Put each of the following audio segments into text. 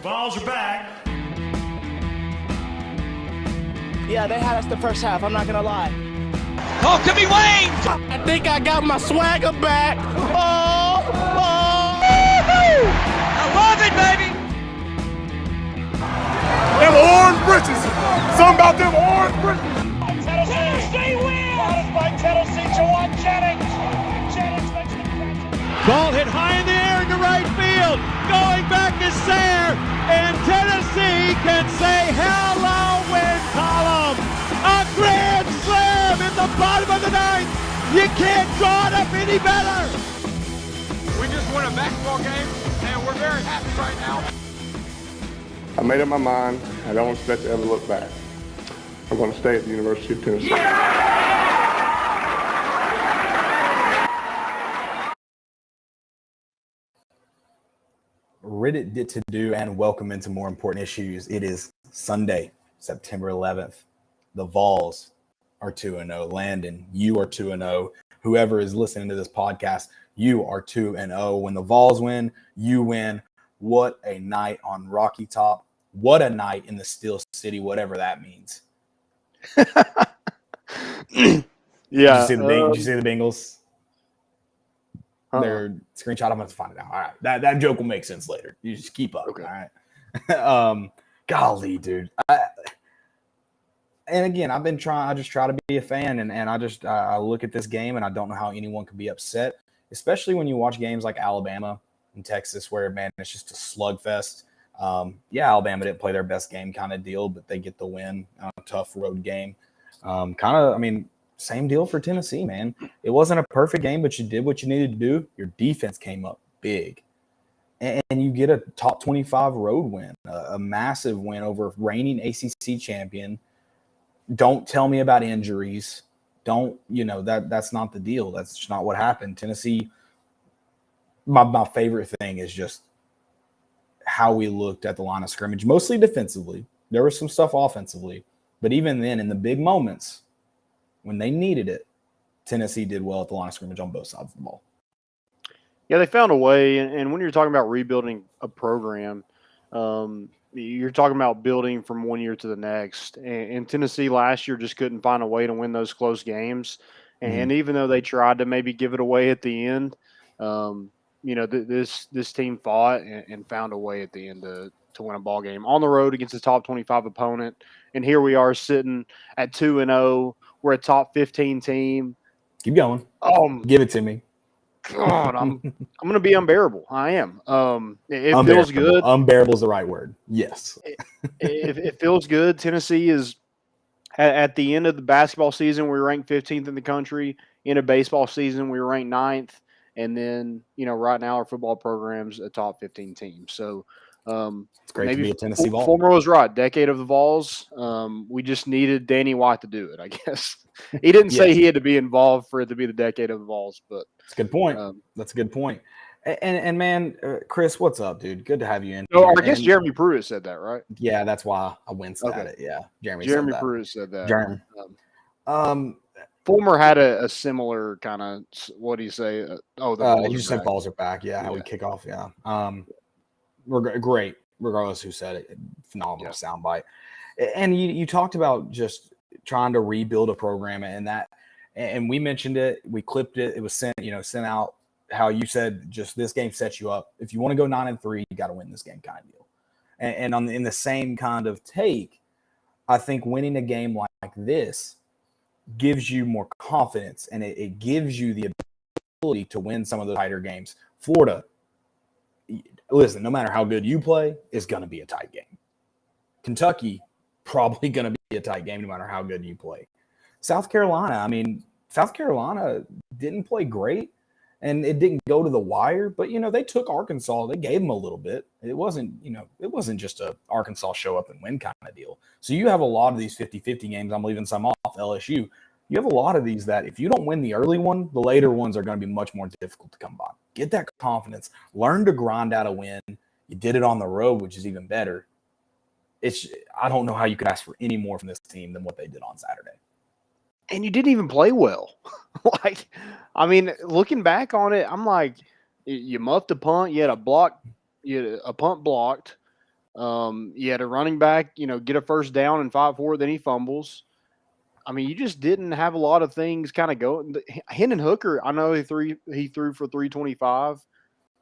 Vols are back. Yeah, they had us the first half, I'm not going to lie. Oh, could be Wayne! I think I got my swagger back. Oh! I love it, baby! Them orange britches. Something about them orange britches. Tennessee wins! By Tennessee to one Jennings. Jennings makes the catch. Ball hit high in the air into right field. Going back to Sayre. And Tennessee can say hello win column. A grand slam in the bottom of the ninth. You can't draw it up any better. We just won a basketball game, and we're very happy right now. I made up my mind. I don't expect to ever look back. I'm going to stay at the University of Tennessee. Reddit did to do, and welcome into More Important Issues. It is Sunday, September 11th. The Vols are 2-0. Landon, you are 2-0. Whoever is listening to this podcast, you are 2-0. When the Vols win, you win. What a night on Rocky Top. What a night in the Steel City, whatever that means. Yeah. Did you see the Bengals? Their screenshot. I'm going to find it out. All right. That joke will make sense later. You just keep up. Okay. All right. Golly, dude. And again, I just try to be a fan, and I look at this game, and I don't know how anyone could be upset, especially when you watch games like Alabama and Texas where, man, it's just a slugfest. Alabama didn't play their best game kind of deal, but they get the win on a tough road game. Same deal for Tennessee, man. It wasn't a perfect game, but you did what you needed to do. Your defense came up big. And you get a top 25 road win, a massive win over reigning ACC champion. Don't tell me about injuries. That's not the deal. That's just not what happened. Tennessee, my favorite thing is just how we looked at the line of scrimmage, mostly defensively. There was some stuff offensively. But even then, in the big moments, when they needed it, Tennessee did well at the line of scrimmage on both sides of the ball. Yeah, they found a way. And when you're talking about rebuilding a program, you're talking about building from one year to the next. And Tennessee last year just couldn't find a way to win those close games. And even though they tried to maybe give it away at the end, this team fought and found a way at the end to win a ball game on the road against a top 25 opponent. And here we are sitting at 2-0. We're a top 15 team. Keep going. Give it to me. God, I'm going to be unbearable. I am. It feels good. Unbearable is the right word. Yes. It feels good. Tennessee is at the end of the basketball season, we were ranked 15th in the country. In a baseball season, we were ranked 9th. And then, right now our football program's a top 15 team. So it's great to be a Tennessee Vol. Fulmer was right. Decade of the Vols. We just needed Danny White to do it, I guess. He didn't say he had to be involved for it to be the decade of the Vols, but that's a good point. That's a good point. And man, Chris, what's up, dude? Good to have you in. I guess Jeremy Pruitt said that, right? Yeah, that's why I winced at it. Yeah, Jeremy Pruitt said that. Jeremy. Fulmer had a similar kind of, what do you say? The you just said balls are back. Yeah, how we kick off. Yeah. Great, regardless who said it. Phenomenal soundbite. And you talked about just trying to rebuild a program, and we mentioned it. We clipped it. It was sent out. How you said just this game sets you up. If you want to go 9-3, you got to win this game, kind of deal. And in the same kind of take, I think winning a game like this gives you more confidence, and it gives you the ability to win some of those tighter games. Florida, listen, no matter how good you play, it's going to be a tight game. Kentucky, probably going to be a tight game no matter how good you play. South Carolina didn't play great, and it didn't go to the wire, but, they took Arkansas. They gave them a little bit. It wasn't just a Arkansas show up and win kind of deal. So you have a lot of these 50-50 games. I'm leaving some off, LSU. You have a lot of these that if you don't win the early one, the later ones are going to be much more difficult to come by. Get that confidence. Learn to grind out a win. You did it on the road, which is even better. I don't know how you could ask for any more from this team than what they did on Saturday. And you didn't even play well. Looking back on it, I'm like, you muffed a punt. You had a punt blocked. You had a running back, get a first down and fight for it, then he fumbles. I mean, you just didn't have a lot of things kind of going. Hendon Hooker, I know he threw for 325,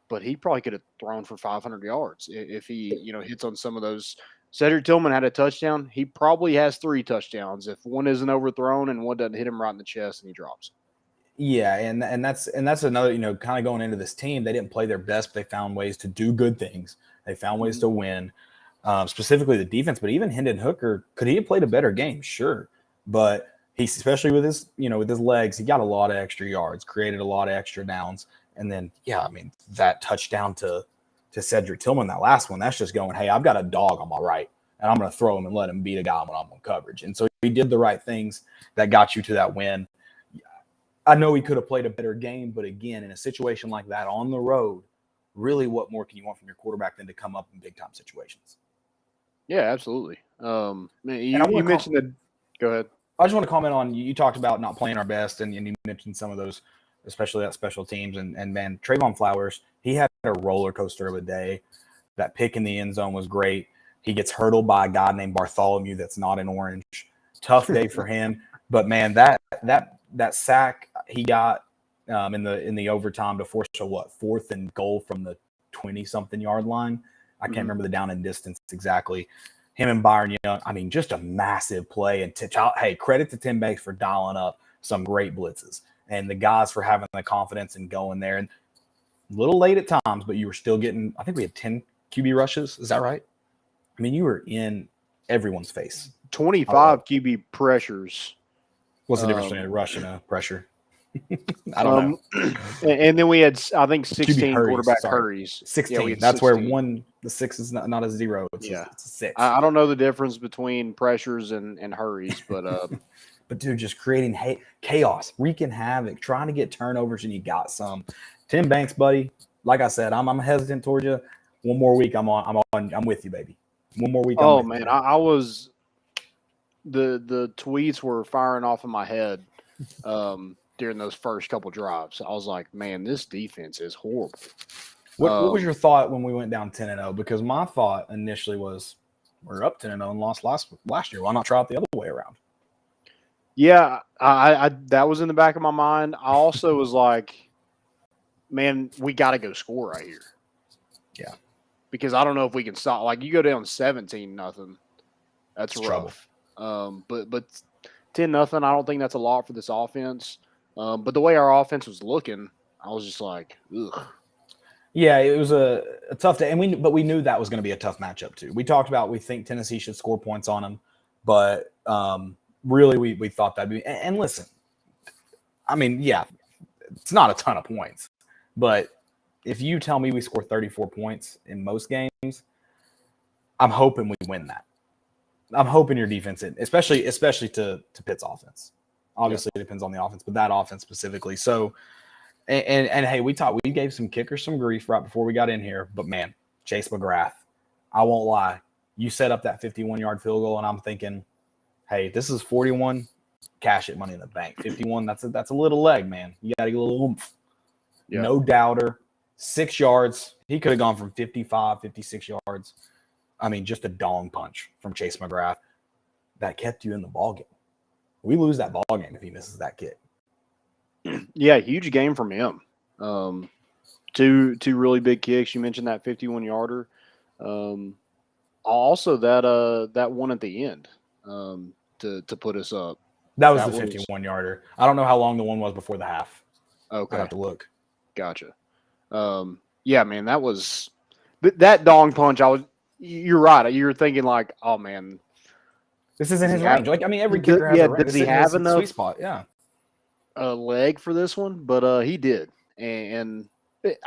but he probably could have thrown for 500 yards if he, hits on some of those. Cedric Tillman had a touchdown. He probably has 3 touchdowns if one isn't overthrown and one doesn't hit him right in the chest and he drops. Yeah, and that's another, kind of going into this team, they didn't play their best, but they found ways to do good things. They found ways to win, specifically the defense. But even Hendon Hooker, could he have played a better game? Sure, but he's, especially with his, with his legs, he got a lot of extra yards, created a lot of extra downs, and then that touchdown to Cedric Tillman, that last one, that's just going, hey, I've got a dog on my right, and I'm going to throw him and let him beat a guy when I'm on coverage. And so he did the right things that got you to that win. I know he could have played a better game, but again, in a situation like that on the road, really what more can you want from your quarterback than to come up in big-time situations? Yeah, absolutely. You mentioned that. Go ahead. I just want to comment on, you talked about not playing our best, and you mentioned some of those, especially that special teams. And man, Trayvon Flowers, he had a roller coaster of a day. That pick in the end zone was great. He gets hurdled by a guy named Bartholomew that's not in orange. Tough day for him. But man, that sack he got in the overtime to force a 4th and goal from the 20-something yard line. I can't remember the down and distance exactly. Him and Byron Young, I mean, just a massive play. And hey, credit to Tim Banks for dialing up some great blitzes, and the guys for having the confidence and going there. And a little late at times, but you were still getting, I think we had 10 QB rushes. Is that right? I mean, you were in everyone's face. 25 QB pressures. What's the difference between a rush and a pressure? I don't know. And then we had, I think, 16 hurries, quarterback sorry. hurries. 16. Yeah, That's 16. where the 6 is not a 0. It's a 6. I don't know the difference between pressures and hurries, but but dude, just creating chaos, wreaking havoc, trying to get turnovers, and you got some. Tim Banks, buddy. Like I said, I'm hesitant towards you. One more week, I'm with you, baby. One more week. Oh man, I was. The tweets were firing off in my head during those first couple drives. I was like, man, this defense is horrible. What was your thought when we went down 10-0? Because my thought initially was, we're up 10-0 and lost last year. Why not try it the other way around? Yeah, I that was in the back of my mind. I also was like, man, we got to go score right here. Yeah. Because I don't know if we can stop. Like, you go down 17-0, that's rough. Trouble. But 10-0, I don't think that's a lot for this offense. But the way our offense was looking, I was just like, ugh. Yeah, it was a tough day, but we knew that was going to be a tough matchup too. We talked about, we think Tennessee should score points on them, but really we thought that'd be. And listen, I mean, yeah, it's not a ton of points, but if you tell me we score 34 points in most games, I'm hoping we win that. I'm hoping your defense, especially to Pitt's offense. Obviously, It depends on the offense, but that offense specifically. So, and hey, we gave some kickers some grief right before we got in here, but man, Chase McGrath, I won't lie, you set up that 51-yard field goal, and I'm thinking, hey, this is 41, cash it, Money in the Bank. 51, that's a little leg, man. You got to get a little oomph. Yeah. No doubter. 6 yards. He could have gone from 55, 56 yards. I mean, just a dong punch from Chase McGrath that kept you in the ballgame. We lose that ballgame if he misses that kick. Yeah, huge game from him. Two really big kicks. You mentioned that 51-yarder. Also, that one at the end to put us up. That was the 51-yarder. I don't know how long the one was before the half. Okay, I have to look. Gotcha. Yeah, man, that was that dong punch. You're right. You're thinking like, oh man, this isn't his range. Like, I mean, every kicker has a range. Does he have enough sweet spot? Yeah, leg for this one? But he did, and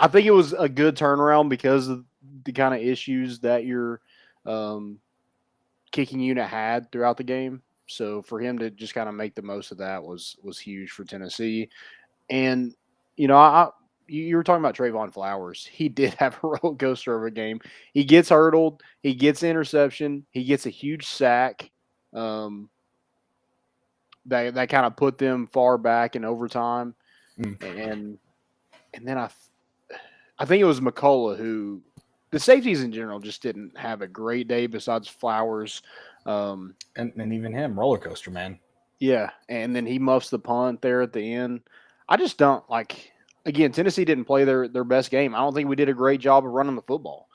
I think it was a good turnaround because of the kind of issues that your kicking unit had throughout the game. So for him to just kind of make the most of that was huge for Tennessee. And you know, you were talking about Trayvon Flowers. He did have a roller coaster of a game. He gets hurdled. He gets interception. He gets a huge sack. That kind of put them far back in overtime. And then I think it was McCullough who the safeties in general just didn't have a great day besides Flowers. And even him, roller coaster, man. Yeah, and then he muffs the punt there at the end. I just don't like. Again, Tennessee didn't play their best game. I don't think we did a great job of running the football.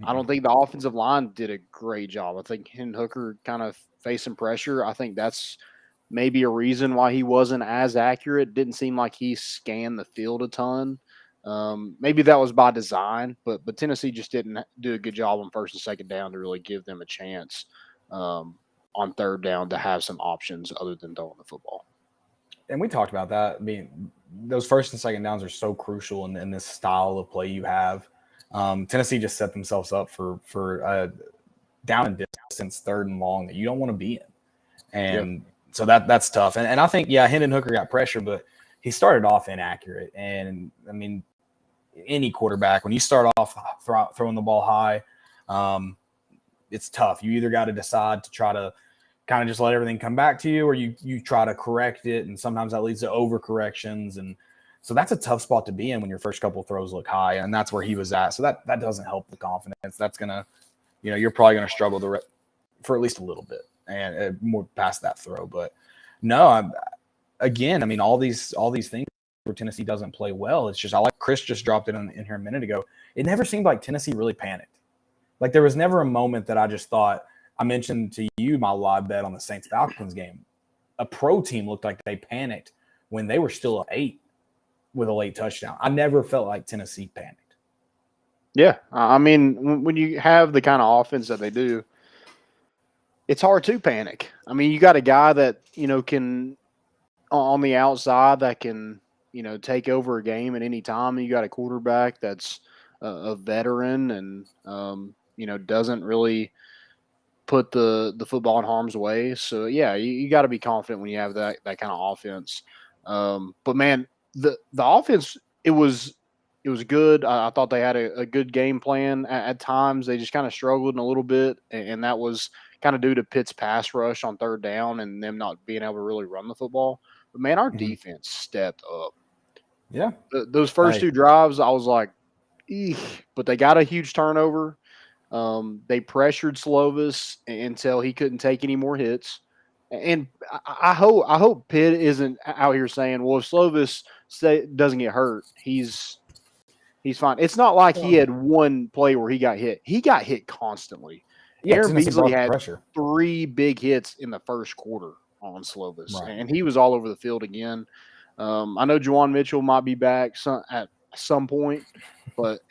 I don't think the offensive line did a great job. I think Hendon Hooker kind of faced some pressure. I think that's maybe a reason why he wasn't as accurate. Didn't seem like he scanned the field a ton. Maybe that was by design, but Tennessee just didn't do a good job on first and second down to really give them a chance on third down to have some options other than throwing the football. And we talked about that. I mean, those first and second downs are so crucial in this style of play you have. Tennessee just set themselves up for a down and distance third and long that you don't want to be in. And so that's tough. And I think, Hendon Hooker got pressure, but he started off inaccurate. And, I mean, any quarterback, when you start off throwing the ball high, it's tough. You either got to decide to try to kind of just let everything come back to you, or you try to correct it, and sometimes that leads to overcorrections. And so that's a tough spot to be in when your first couple of throws look high, and that's where he was at. So that doesn't help the confidence. That's going to, you're probably going to struggle for at least a little bit and more past that throw. But no, all these things where Tennessee doesn't play well, it's just, I like Chris just dropped it in here a minute ago. It never seemed like Tennessee really panicked. Like there was never a moment that I just thought, I mentioned to you my live bet on the Saints-Falcons game. A pro team looked like they panicked when they were still up 8 with a late touchdown. I never felt like Tennessee panicked. Yeah. I mean, when you have the kind of offense that they do, it's hard to panic. I mean, you got a guy that, can on the outside that can, take over a game at any time. You got a quarterback that's a veteran and, doesn't really put the football in harm's way. So, you got to be confident when you have that kind of offense. But, man, the offense, it was good. I thought they had a good game plan. At times, they just kind of struggled a little bit, and that was kind of due to Pitt's pass rush on third down and them not being able to really run the football. But, man, our defense stepped up. Yeah. Those first 2 drives, I was like, eek. But they got a huge turnover. They pressured Slovis until he couldn't take any more hits. And I hope Pitt isn't out here saying, well, if Slovis doesn't get hurt, he's fine. It's not like he had one play where he got hit. He got hit constantly. Yeah, Aaron Beasley had pressure. 3 big hits in the first quarter on Slovis, right. And he was all over the field again. I know Juwan Mitchell might be back at some point, but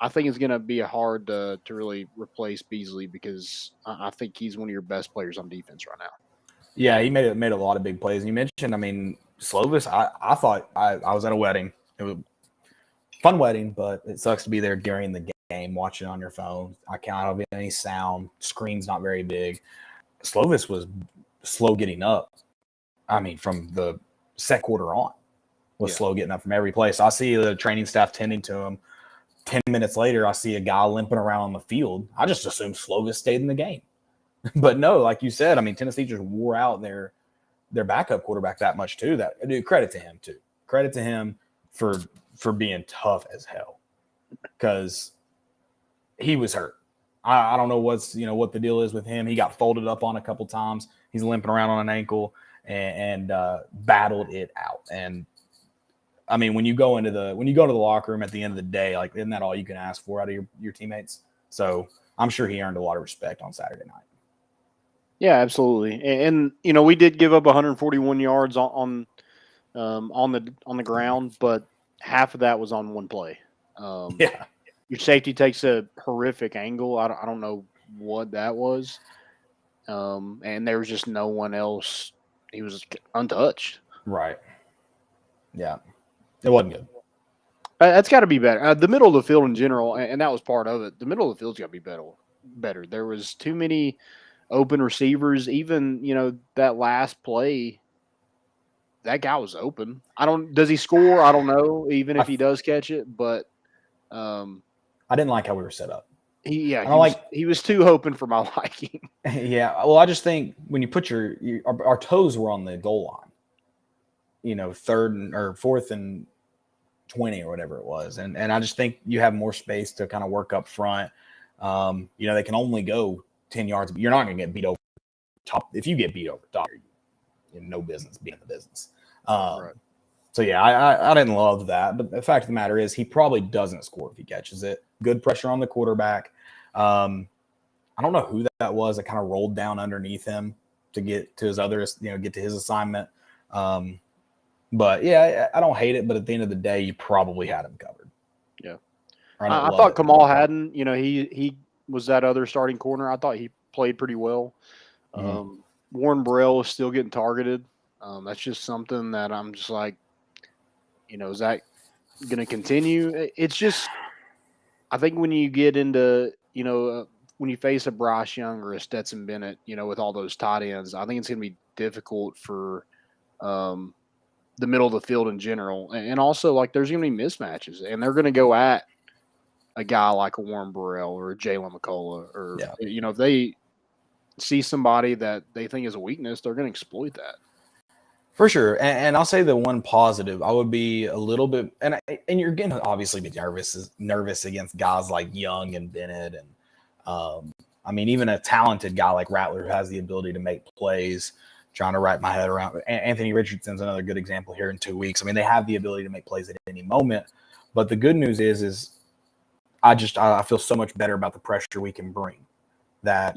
I think it's going to be hard to really replace Beasley because I think he's one of your best players on defense right now. Yeah, he made a lot of big plays. And you mentioned, Slovis, I thought I was at a wedding. It was a fun wedding, but it sucks to be there during the game, watching on your phone. I can't have any sound. Screen's not very big. Slovis was slow getting up. From the second quarter on, was slow getting up from every play. So I see the training staff tending to him. 10 minutes later, I see a guy limping around on the field. I just assumed Slovis stayed in the game. But no, like you said, Tennessee just wore out their backup quarterback that much too. Credit to him too. Credit to him for being tough as hell because he was hurt. I don't know what the deal is with him. He got folded up on a couple times. He's limping around on an ankle and battled it out. And when you go into the locker room at the end of the day, like, isn't that all you can ask for out of your teammates? So I'm sure he earned a lot of respect on Saturday night. Yeah, absolutely. And we did give up 141 yards on the ground, but half of that was on one play. Your safety takes a horrific angle. I don't know what that was. And there was just no one else. He was untouched. Right. Yeah. It wasn't good. That's got to be better. The middle of the field in general, and that was part of it. The middle of the field's got to be better. There was too many open receivers. Even that last play, that guy was open. Does he score? I don't know. Even if he does catch it, but I didn't like how we were set up. He was too open for my liking. Yeah. Well, I just think when you put our toes were on the goal line. 3rd or 4th and 20 or whatever it was. And I just think you have more space to kind of work up front. They can only go 10 yards. But you're not going to get beat over top. If you get beat over top, you're in no business being in the business. Right. So, yeah, I didn't love that. But the fact of the matter is he probably doesn't score if he catches it. Good pressure on the quarterback. I don't know who that was that kind of rolled down underneath him to get to his get to his assignment. But, yeah, I don't hate it. But at the end of the day, you probably had him covered. Yeah. I thought Kamal Haddon, he was that other starting corner. I thought he played pretty well. Warren Burrell is still getting targeted. That's just something that I'm just like, is that going to continue? It's just, I think when you get into, when you face a Bryce Young or a Stetson Bennett, with all those tight ends, I think it's going to be difficult for the middle of the field in general. And also, like, there's going to be mismatches, and they're going to go at a guy like a Warren Burrell or a Jalen McCullough, or, if they see somebody that they think is a weakness, they're going to exploit that. For sure. And I'll say the one positive, I would be a little bit, and you're going to obviously be nervous against guys like Young and Bennett. And even a talented guy like Rattler who has the ability to make plays, trying to wrap my head around. Anthony Richardson's another good example here in 2 weeks. They have the ability to make plays at any moment. But the good news is I feel so much better about the pressure we can bring. That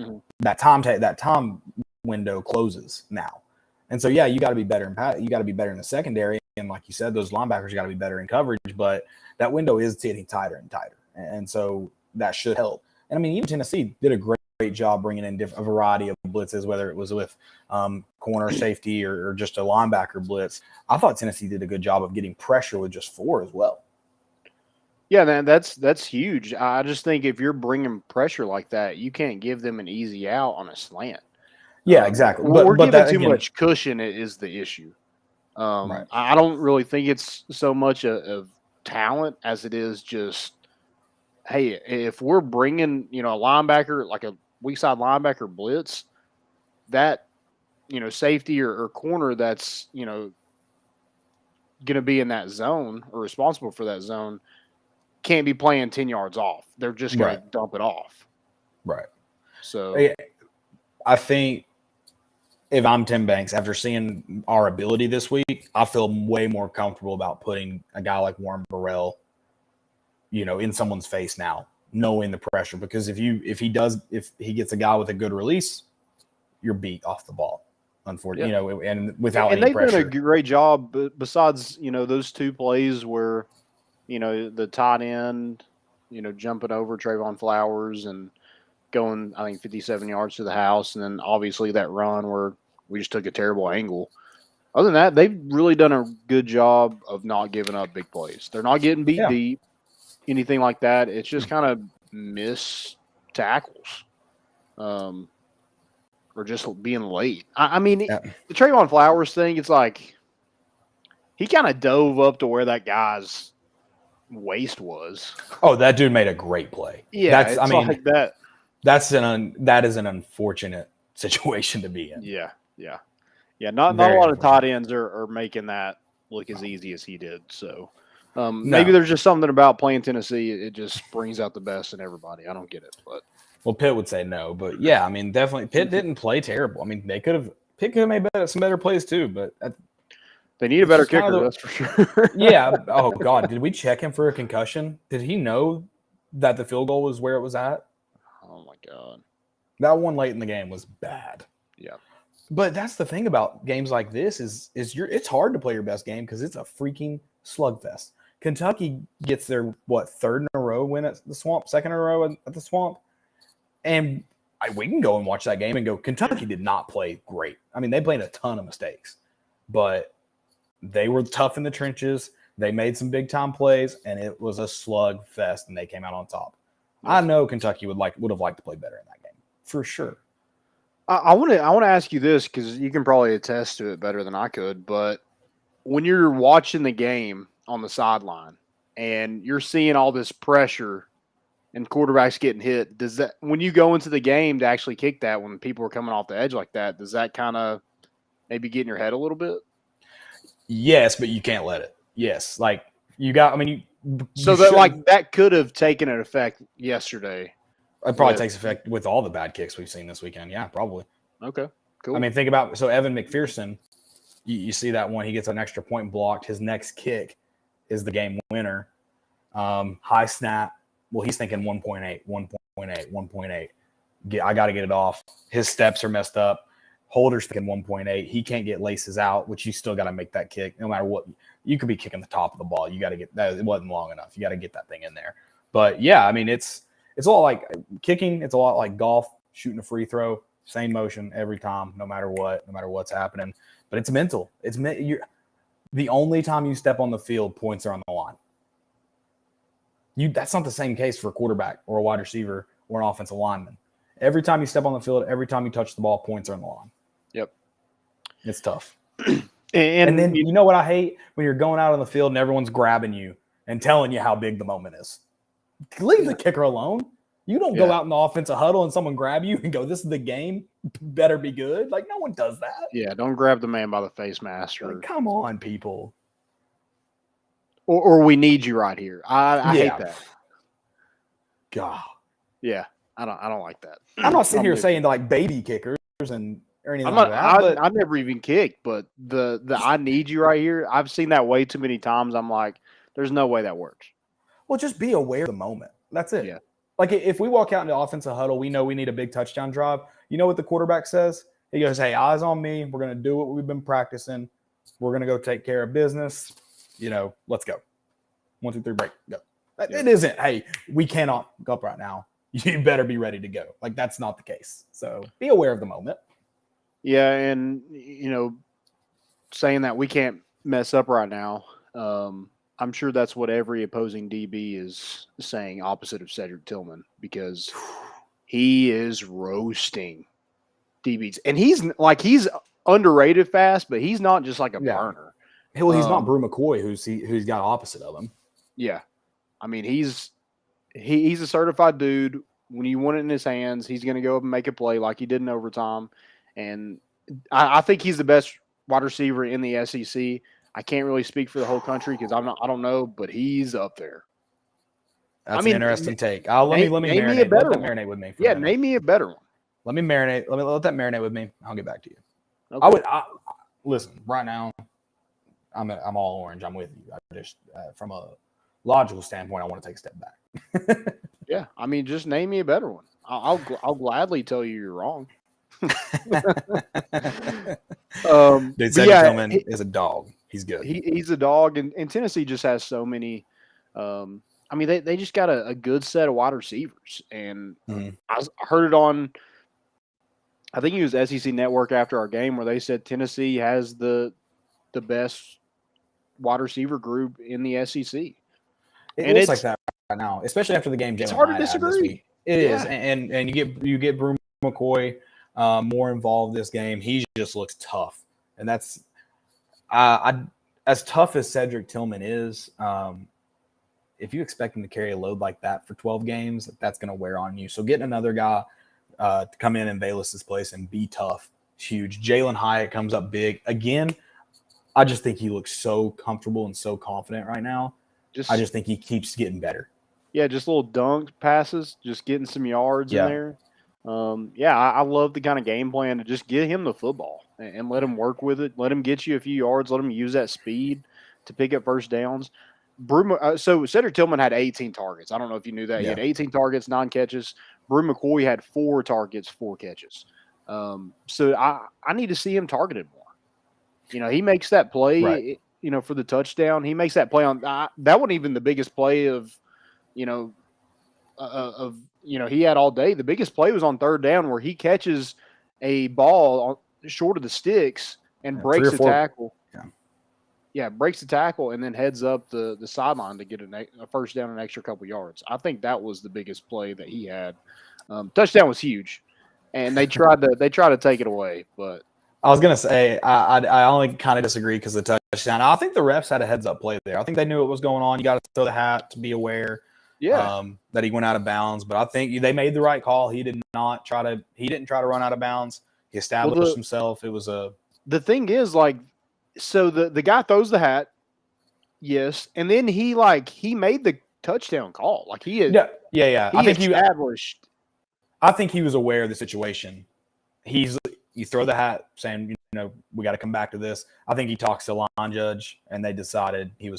time window closes now. And so, yeah, you got to be better you got to be better in the secondary. And like you said, those linebackers got to be better in coverage. But that window is getting tighter and tighter. And so that should help. And, even Tennessee did a great job bringing in a variety of blitzes, whether it was with corner safety or just a linebacker blitz. I thought Tennessee did a good job of getting pressure with just 4 as well. Yeah, man, that's huge. I just think if you're bringing pressure like that, you can't give them an easy out on a slant. Yeah, exactly. We're giving too much cushion is the issue. Right. I don't really think it's so much of talent as it is just, hey, if we're bringing, a linebacker, like a weak side linebacker blitz, that, safety or corner that's, going to be in that zone or responsible for that zone can't be playing 10 yards off. They're just going to dump it off. Right. So I think if I'm Tim Banks, after seeing our ability this week, I feel way more comfortable about putting a guy like Warren Burrell, in someone's face now, knowing the pressure. Because if he gets a guy with a good release, you're beat off the ball, unfortunately, and without any pressure. And they've done a great job, besides, those 2 plays where, the tight end, jumping over Trayvon Flowers and going, I think, 57 yards to the house. And then obviously that run where we just took a terrible angle. Other than that, they've really done a good job of not giving up big plays. They're not getting beat deep, anything like that. It's just kind of missed tackles, or just being late. The Trayvon Flowers thing, it's like he kind of dove up to where that guy's waist was. Oh, that dude made a great play. Yeah, that is an unfortunate situation to be in. Yeah. Not a lot of tight ends are making that look as easy as he did. So maybe there's just something about playing Tennessee. It just brings out the best in everybody. I don't get it, but Pitt would say no. But yeah, definitely Pitt didn't play terrible. Pitt could have made some better plays too, but. They need a better kicker, that's for sure. Yeah. Oh, God. Did we check him for a concussion? Did he know that the field goal was where it was at? Oh, my God. That one late in the game was bad. Yeah. But that's the thing about games like this is it's hard to play your best game because it's a freaking slugfest. Kentucky gets their, 3rd in a row win at the Swamp, 2nd in a row at the Swamp. And we can go and watch that game and go, Kentucky did not play great. They played a ton of mistakes. But they were tough in the trenches. They made some big-time plays, and it was a slug fest, and they came out on top. I know Kentucky would have liked to play better in that game, for sure. I want to ask you this because you can probably attest to it better than I could, but when you're watching the game on the sideline and you're seeing all this pressure and quarterbacks getting hit, does that, when you go into the game to actually kick that, when people are coming off the edge like that, does that kind of maybe get in your head a little bit? Yes, but you can't let it. Yes, that could have taken an effect yesterday It probably takes effect with all the bad kicks we've seen this weekend. Yeah, probably. Okay, cool. I mean, think about Evan McPherson. You see that one. He gets an extra point blocked. His next kick is the game winner. High snap. Well, he's thinking 1.8, 1.8, 1.8. I got to get it off. His steps are messed up. Holder's thinking 1.8. He can't get laces out, which you still got to make that kick. No matter what, you could be kicking the top of the ball. You got to get that. It wasn't long enough. You got to get that thing in there. But yeah, I mean, it's a lot like kicking. It's a lot like golf, shooting a free throw, same motion every time, no matter what's happening. But it's mental. You're the only time you step on the field, points are on the line. That's not the same case for a quarterback or a wide receiver or an offensive lineman. Every time you step on the field, every time you touch the ball, points are on the line. Yep. It's tough. And then you know what I hate? When you're going out on the field and everyone's grabbing you and telling you how big the moment is. Leave the kicker alone. You don't go out in the offensive huddle and someone grab you and go, this is the game. Better be good. Like, no one does that. Yeah, don't grab the man by the face mask. Like, come on, people. Or we need you right here. I hate that. God. Yeah, I don't like that. I'm not sitting here saying like baby kickers or anything like that. I never even kicked, but the I need you right here. I've seen that way too many times. I'm like, there's no way that works. Well, just be aware of the moment. That's it. Yeah. Like if we walk out in the offensive huddle, we know we need a big touchdown drive. You know what the quarterback says? He goes, hey, eyes on me. We're going to do what we've been practicing. We're going to go take care of business. Let's go. 1, 2, 3, break, go. Yeah. It isn't, hey, we cannot go up right now. You better be ready to go. Like, that's not the case. So be aware of the moment. Yeah, and, saying that we can't mess up right now, I'm sure that's what every opposing DB is saying opposite of Cedric Tillman, because he is roasting DBs. And he's underrated fast, but he's not just like a burner. Well, he's not Brew McCoy, who's got opposite of him. Yeah. I mean, he's a certified dude. When you want it in his hands, he's going to go up and make a play like he did in overtime. And I think he's the best wide receiver in the SEC. I can't really speak for the whole country because I don't know, but he's up there. That's an interesting take. Let me marinate. Me a better let that one. marinate with me. Yeah, name me a better one. Let me marinate. Let that marinate with me. I'll get back to you. Okay. Listen right now. I'm all orange. I'm with you. I just from a logical standpoint, I want to take a step back. Yeah, I mean, just name me a better one. I'll gladly tell you you're wrong. Dude, Cedric Tillman is a dog. He's good. He's a dog, and Tennessee just has so many. I mean, they just got a good set of wide receivers, and I heard it on. I think it was SEC Network after our game where they said Tennessee has the best wide receiver group in the SEC. It looks like that right now, especially after the game. It's hard to disagree. It is, and you get Brew McCoy more involved this game. He just looks tough, and that's as tough as Cedric Tillman is. If you expect him to carry a load like that for 12 games, that's going to wear on you. So getting another guy to come in Bayless's place and be tough is huge. Jalen Hyatt comes up big again. I just think he looks so comfortable and so confident right now. I just think he keeps getting better. Yeah, just little dunk passes, just getting some yards in there. I love the kind of game plan to just get him the football and let him work with it. Let him get you a few yards. Let him use that speed to pick up first downs. So Cedric Tillman had 18 targets. I don't know if you knew that. He had 18 targets, 9 catches. Brew McCoy had 4 targets, 4 catches. So I need to see him targeted more. He makes that play, for the touchdown. He makes that play on that wasn't even the biggest play of he had all day. The biggest play was on 3rd down where he catches a ball short of the sticks and breaks the tackle. Yeah, breaks the tackle and then heads up the sideline to get a first down and an extra couple yards. I think that was the biggest play that he had. Touchdown was huge, and they tried to take it away. But I was gonna say I only kind of disagree because of the touchdown. I think the refs had a heads up play there. I think they knew what was going on. You got to throw the hat to be aware. That he went out of bounds, but I think they made the right call. He didn't try to run out of bounds. He established himself. It was the thing is so the guy throws the hat, yes, and then he made the touchdown call. Like he had, I think he established I think he was aware of the situation. You throw the hat saying, we got to come back to this. I think he talks to line judge, and they decided he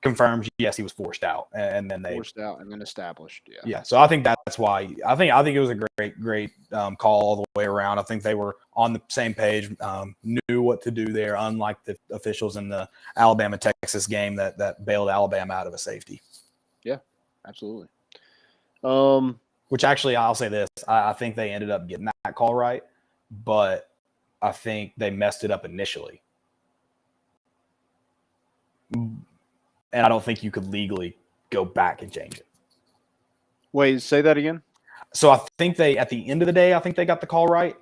confirmed, yes, he was forced out, and then they forced out and then established. Yeah. Yeah. So I think that's why I think it was a great call all the way around. I think they were on the same page, knew what to do there, unlike the officials in the Alabama-Texas game that bailed Alabama out of a safety. Yeah, absolutely. Which actually, I'll say this: I think they ended up getting that call right, but I think they messed it up initially, and I don't think you could legally go back and change it. Wait, say that again. So I think at the end of the day, I think they got the call right,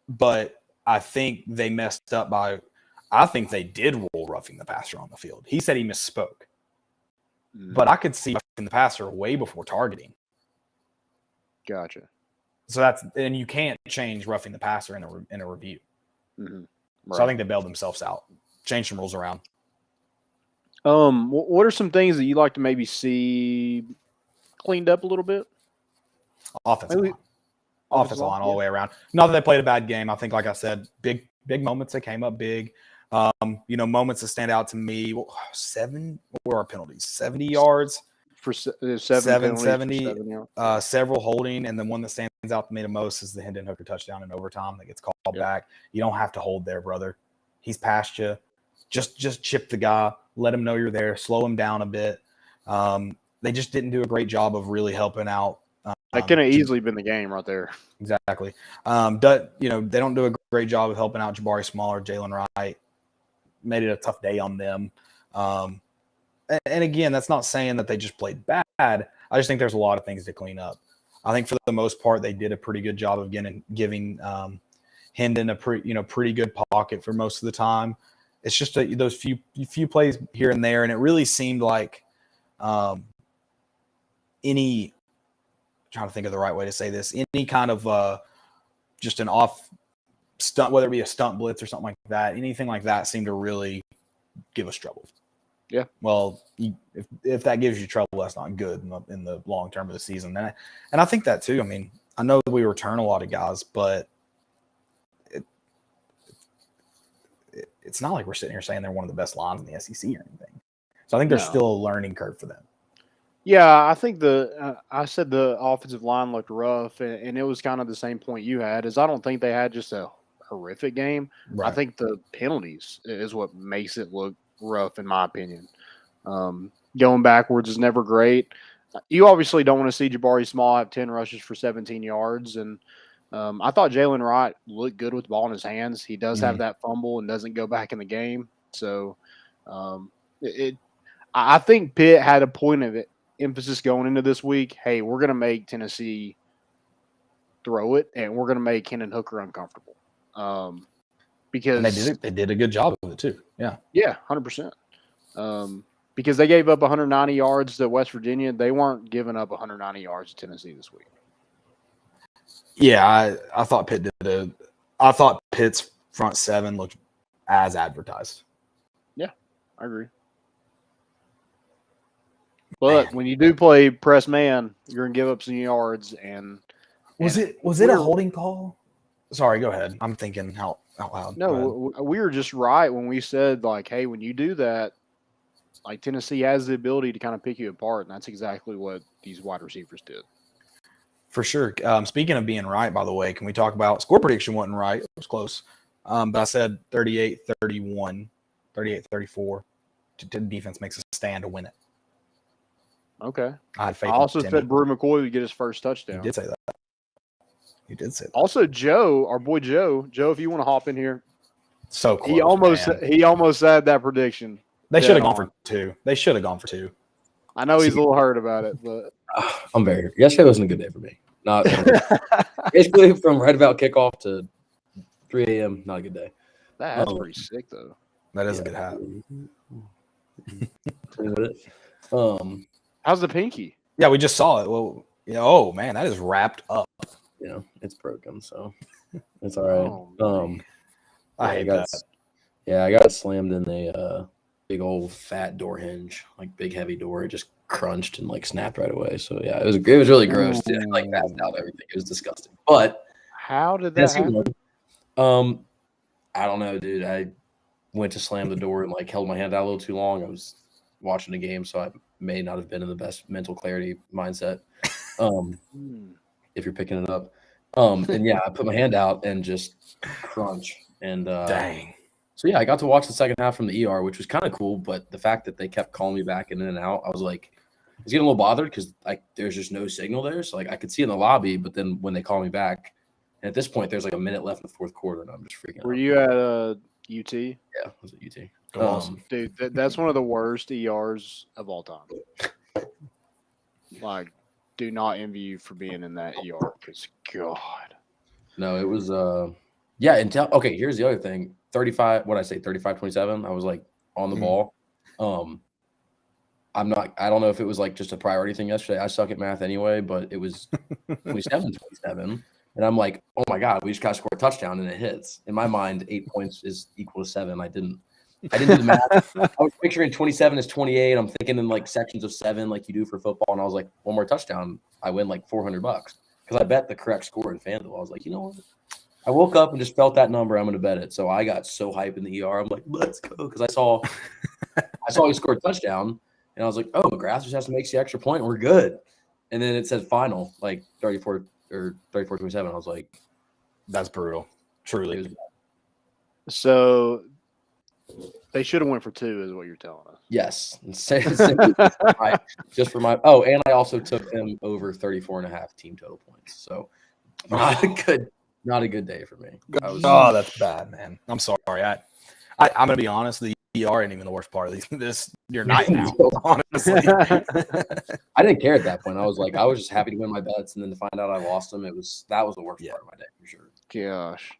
but I think they messed up I think they did rule roughing the passer on the field. He said he misspoke, but I could see roughing the passer way before targeting. Gotcha. So and you can't change roughing the passer in a review. Mm-hmm. Right. So I think they bailed themselves out, changed some rules around. What are some things that you'd like to maybe see cleaned up a little bit? Offensive line all the way around. Not that they played a bad game. I think, like I said, big moments that came up big. Moments that stand out to me. What were our penalties? 70 yards. For 770, several holding, and the one that stands out to me the most is the Hendon Hooker touchdown in overtime that gets called back. You don't have to hold there, brother. He's past you. Just chip the guy, let him know you're there, slow him down a bit. They just didn't do a great job of really helping out. That could have easily been the game right there. Exactly. They don't do a great job of helping out Jabari Smaller, Jalen Wright. Made it a tough day on them. And again, that's not saying that they just played bad. I just think there's a lot of things to clean up. I think for the most part, they did a pretty good job of giving Hendon a pretty good pocket for most of the time. It's just those few plays here and there, and it really seemed like trying to think of the right way to say this, any kind of just an off stunt, whether it be a stunt blitz or something like that, anything like that seemed to really give us trouble. Yeah. Well, if that gives you trouble, that's not good in the long term of the season. And I think that too. I mean, I know that we return a lot of guys, but it's not like we're sitting here saying they're one of the best lines in the SEC or anything. So I think there's still a learning curve for them. Yeah, I think I said the offensive line looked rough, and it was kind of the same point you had. Is I don't think they had just a horrific game. Right. I think the penalties is what makes it look rough, in my opinion. Going backwards is never great. You obviously don't want to see Jabari Small have 10 rushes for 17 yards. And I thought Jalen Wright looked good with the ball in his hands. He does have that fumble and doesn't go back in the game. So I think Pitt had a point of emphasis going into this week. Hey, we're going to make Tennessee throw it, and we're going to make Hendon Hooker uncomfortable. Because they did a good job of it too. Yeah. Yeah, 100%. Because they gave up 190 yards to West Virginia. They weren't giving up 190 yards to Tennessee this week. Yeah, I thought I thought Pitt's front seven looked as advertised. Yeah, I agree. But when you do play press man, you're gonna give up some yards. And was it a holding call? Sorry, go ahead. I'm thinking out loud. No, we were just right when we said, like, hey, when you do that, like, Tennessee has the ability to kind of pick you apart, and that's exactly what these wide receivers did. For sure. Speaking of being right, by the way, can we talk about score prediction? Wasn't right. It was close. But I said 38-31, 38-34. To defense makes a stand to win it. Okay. I had faith. I also said Brew McCoy would get his first touchdown. You did say that. You did say that. Also, Joe, our boy Joe, if you want to hop in here. So close, he almost had that prediction. They should have gone for two. I know he's a little hurt about it, but I'm very hurt. Yesterday wasn't a good day for me. Not basically from right about kickoff to 3 a.m. Not a good day. That's pretty sick, though. That is a good hat. How's the pinky? Yeah, we just saw it. Well, oh man, that is wrapped up. Yeah, it's broken, so it's all right. I hate that. Yeah, I got slammed in big old fat door hinge, like big heavy door. It just crunched and like snapped right away. So yeah, it was really gross. It like passed out everything. It was disgusting. But How did that happen? I don't know, dude. I went to slam the door and like held my hand out a little too long. I was watching the game, so I may not have been in the best mental clarity mindset. If you're picking it up. And yeah, I put my hand out and just crunch. And Dang. So yeah, I got to watch the second half from the ER, which was kind of cool. But the fact that they kept calling me back in and out, I was like, I was getting a little bothered because like there's just no signal there. So like I could see in the lobby, but then when they call me back, and at this point there's like a minute left in the fourth quarter, and I'm just freaking out. Were you at UT? Yeah, I was at UT. Awesome. Dude, that's one of the worst ERs of all time. Like, do not envy you for being in that ER because God. No, it was yeah, okay, here's the other thing. 35-27. I was like on the ball. I don't know if it was like just a priority thing yesterday. I suck at math anyway, but it was 27. And I'm like, oh my God, we just got to score a touchdown and it hits. In my mind, 8 points is equal to 7. I didn't do the math. I was picturing 27 is 28. I'm thinking in like sections of 7 like you do for football. And I was like, one more touchdown, I win like $400 because I bet the correct score in FanDuel. I was like, you know what? I woke up and just felt that number. I'm going to bet it. So I got so hyped in the ER. I'm like, let's go. Because I saw he scored a touchdown. And I was like, oh, McGrath just has to make the extra point. We're good. And then it said final, like 34 or 34-27. I was like, that's brutal. Truly. So they should have went for 2 is what you're telling us. Yes. Just for my – oh, and I also took them over 34.5 team total points. So not a good day for me. That's bad, man. I'm sorry. I'm going to be honest. The ER ain't even the worst part of this your night now, honestly. I didn't care at that point. I was just happy to win my bets, and then to find out I lost them, that was the worst part of my day for sure. Gosh.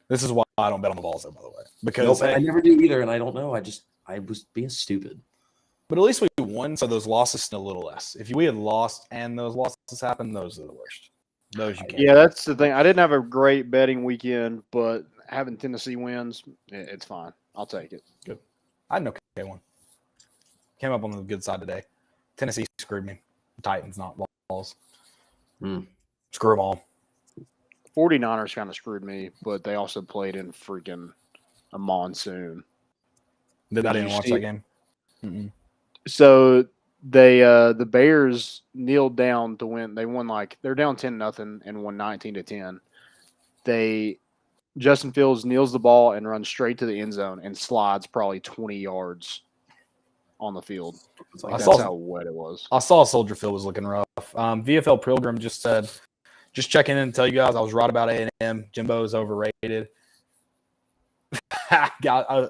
This is why I don't bet on the balls, though, by the way. Because I never do either, and I don't know. I was being stupid. But at least we won, so those losses a little less. If we had lost and those losses happened, those are the worst. Those you can't. Yeah, that's the thing. I didn't have a great betting weekend, but having Tennessee wins, it's fine. I'll take it. Good. I had an okay one. Came up on the good side today. Tennessee screwed me. Titans, not balls. Screw them all. 49ers kind of screwed me, but they also played in freaking a monsoon. I didn't watch that game. Mm-mm. So they the Bears kneeled down to win. They won they're down 10-0 and won 19-10. Justin Fields kneels the ball and runs straight to the end zone and slides probably 20 yards on the field. That's how wet it was. I saw Soldier Field was looking rough. VFL Pilgrim just said, just checking in and tell you guys I was right about A&M. Jimbo is overrated.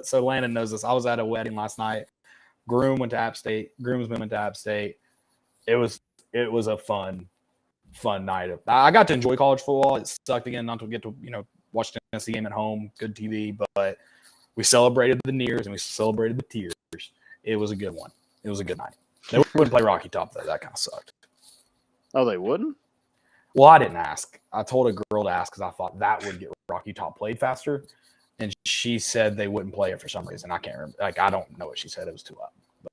So Landon knows this. I was at a wedding last night. Groomsman went to App State. It was a fun night. I got to enjoy college football. It sucked again not to get to watch the Tennessee game at home. Good TV, but we celebrated the nears and we celebrated the tears. It was a good one. It was a good night. They wouldn't play Rocky Top though. That kind of sucked. Oh, they wouldn't? Well, I didn't ask. I told a girl to ask because I thought that would get Rocky Top played faster. And she said they wouldn't play it for some reason. I can't remember. I don't know what she said. It was too loud.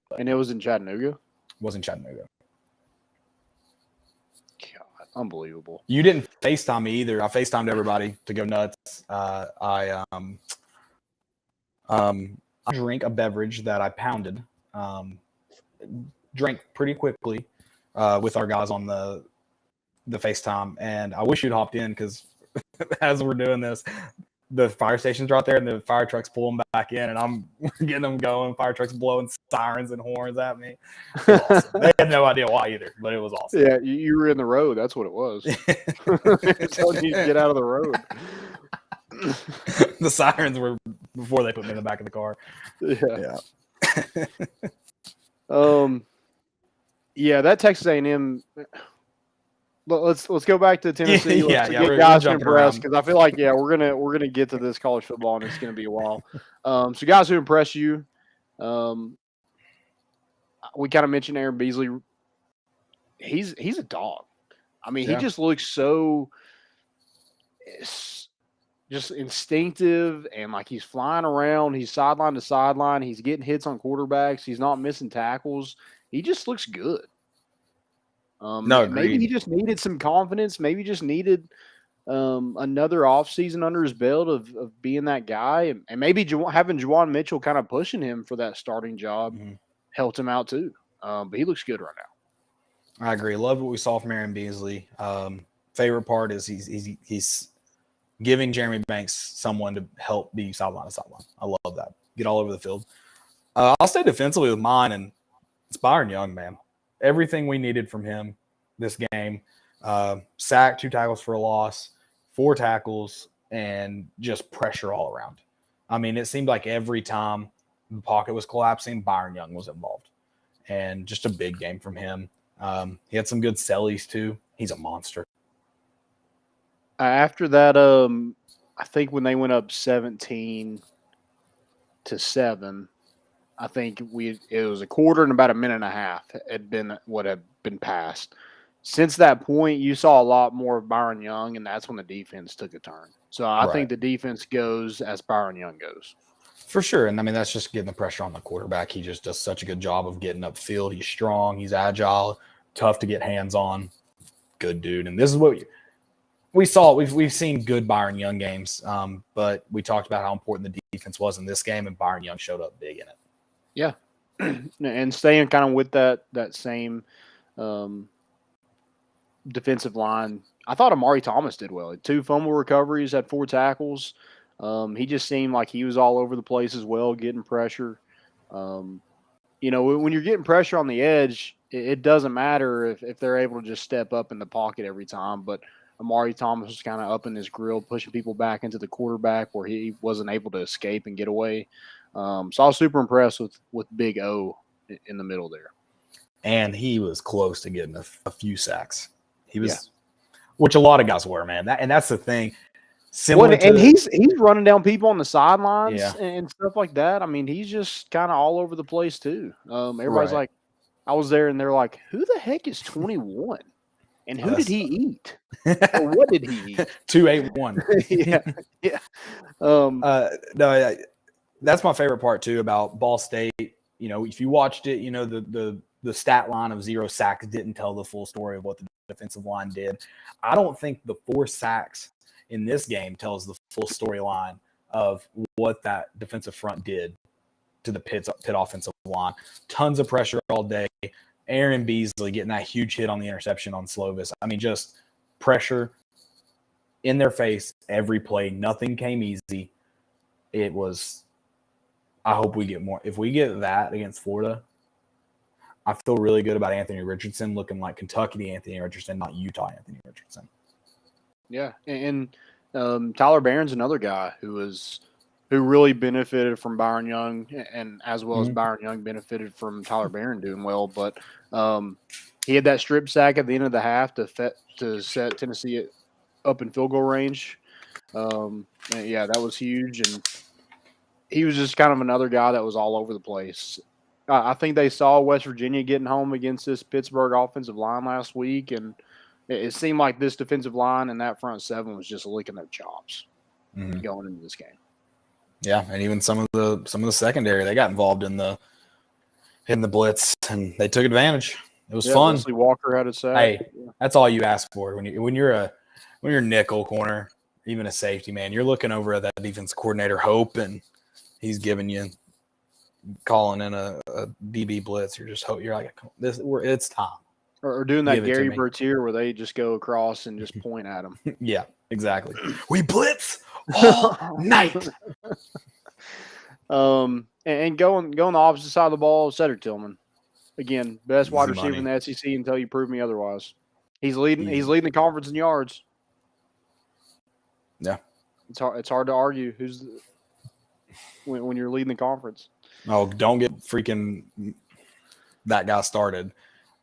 But and it was in Chattanooga? It was in Chattanooga. God, unbelievable. You didn't FaceTime me either. I FaceTimed everybody to go nuts. I drank a beverage that I pounded. Drank pretty quickly with our guys on the FaceTime. And I wish you'd hopped in because as we're doing this, the fire stations are out there and the fire trucks pull them back in and I'm getting them going. Fire trucks blowing sirens and horns at me. It was awesome. They had no idea why either, but it was awesome. Yeah, you were in the road. That's what it was. Telling you to get out of the road. The sirens were before they put me in the back of the car. Yeah. Yeah, that Texas A&M. Let's go back to Tennessee. Let's get guys to impress because I feel like we're gonna get to this college football and it's gonna be a while. So guys who impress you, we kind of mentioned Aaron Beasley. He's a dog. I mean, he just looks so just instinctive and like he's flying around. He's sideline to sideline. He's getting hits on quarterbacks. He's not missing tackles. He just looks good. No, maybe he agreed. just needed some confidence. Maybe just needed another offseason under his belt of being that guy. And maybe having Juwan Mitchell kind of pushing him for that starting job helped him out too. But he looks good right now. I agree. Love what we saw from Aaron Beasley. Favorite part is he's giving Jeremy Banks someone to help be sideline to sideline. I love that. Get all over the field. I'll stay defensively with mine, and it's Byron Young, man. Everything we needed from him this game. Sack, 2 tackles for a loss, 4 tackles, and just pressure all around. I mean, it seemed like every time the pocket was collapsing, Byron Young was involved. And just a big game from him. He had some good sellies too. He's a monster. After that, I think when they went up 17-7, I think it was a quarter and about a minute and a half had been passed. Since that point, you saw a lot more of Byron Young, and that's when the defense took a turn. So I think the defense goes as Byron Young goes. For sure. And I mean, that's just getting the pressure on the quarterback. He just does such a good job of getting upfield. He's strong. He's agile, tough to get hands on. Good dude. And this is what we saw. We've seen good Byron Young games, but we talked about how important the defense was in this game, and Byron Young showed up big in it. Yeah. And staying kind of with that same defensive line, I thought Amari Thomas did well. 2 fumble recoveries, had 4 tackles. He just seemed like he was all over the place as well, getting pressure. When you're getting pressure on the edge, it doesn't matter if they're able to just step up in the pocket every time. But Amari Thomas was kind of up in his grill, pushing people back into the quarterback where he wasn't able to escape and get away. So I was super impressed with Big O in the middle there. And he was close to getting a few sacks. He was, which a lot of guys were, man. That's the thing. He's running down people on the sidelines and stuff like that. I mean, he's just kind of all over the place too. Everybody's like, I was there and they're like, who the heck is 21? And who did he eat? Or what did he eat? 281. Yeah. No, that's my favorite part too about Ball State. If you watched it, the stat line of 0 sacks didn't tell the full story of what the defensive line did. I don't think the 4 sacks in this game tells the full storyline of what that defensive front did to the Pitt offensive line. Tons of pressure all day. Aaron Beasley getting that huge hit on the interception on Slovis. I mean, just pressure in their face every play. Nothing came easy. It was – I hope we get more. If we get that against Florida, I feel really good about Anthony Richardson looking like Kentucky Anthony Richardson, not Utah Anthony Richardson. Yeah, and Tyler Barron's another guy who really benefited from Byron Young, and as well as Byron Young benefited from Tyler Barron doing well. But he had that strip sack at the end of the half to set Tennessee up in field goal range. And that was huge, and he was just kind of another guy that was all over the place. I think they saw West Virginia getting home against this Pittsburgh offensive line last week, and it seemed like this defensive line and that front 7 was just licking their chops going into this game. Yeah, and even some of the secondary, they got involved in the blitz, and they took advantage. It was fun. Wesley Walker had a sack. Hey, that's all you ask for when you're nickel corner, even a safety, man. You're looking over at that defense coordinator Hope, and he's giving you calling in a DB blitz. You're like, it's time. Or doing that Gary Bertier where they just go across and just point at him. Yeah, exactly. We blitz all night. And going the opposite side of the ball, Cedric Tillman. Again, best wide receiver in the SEC until you prove me otherwise. He's leading the conference in yards. Yeah. It's hard to argue when you're leading the conference. Oh, don't get freaking that guy started.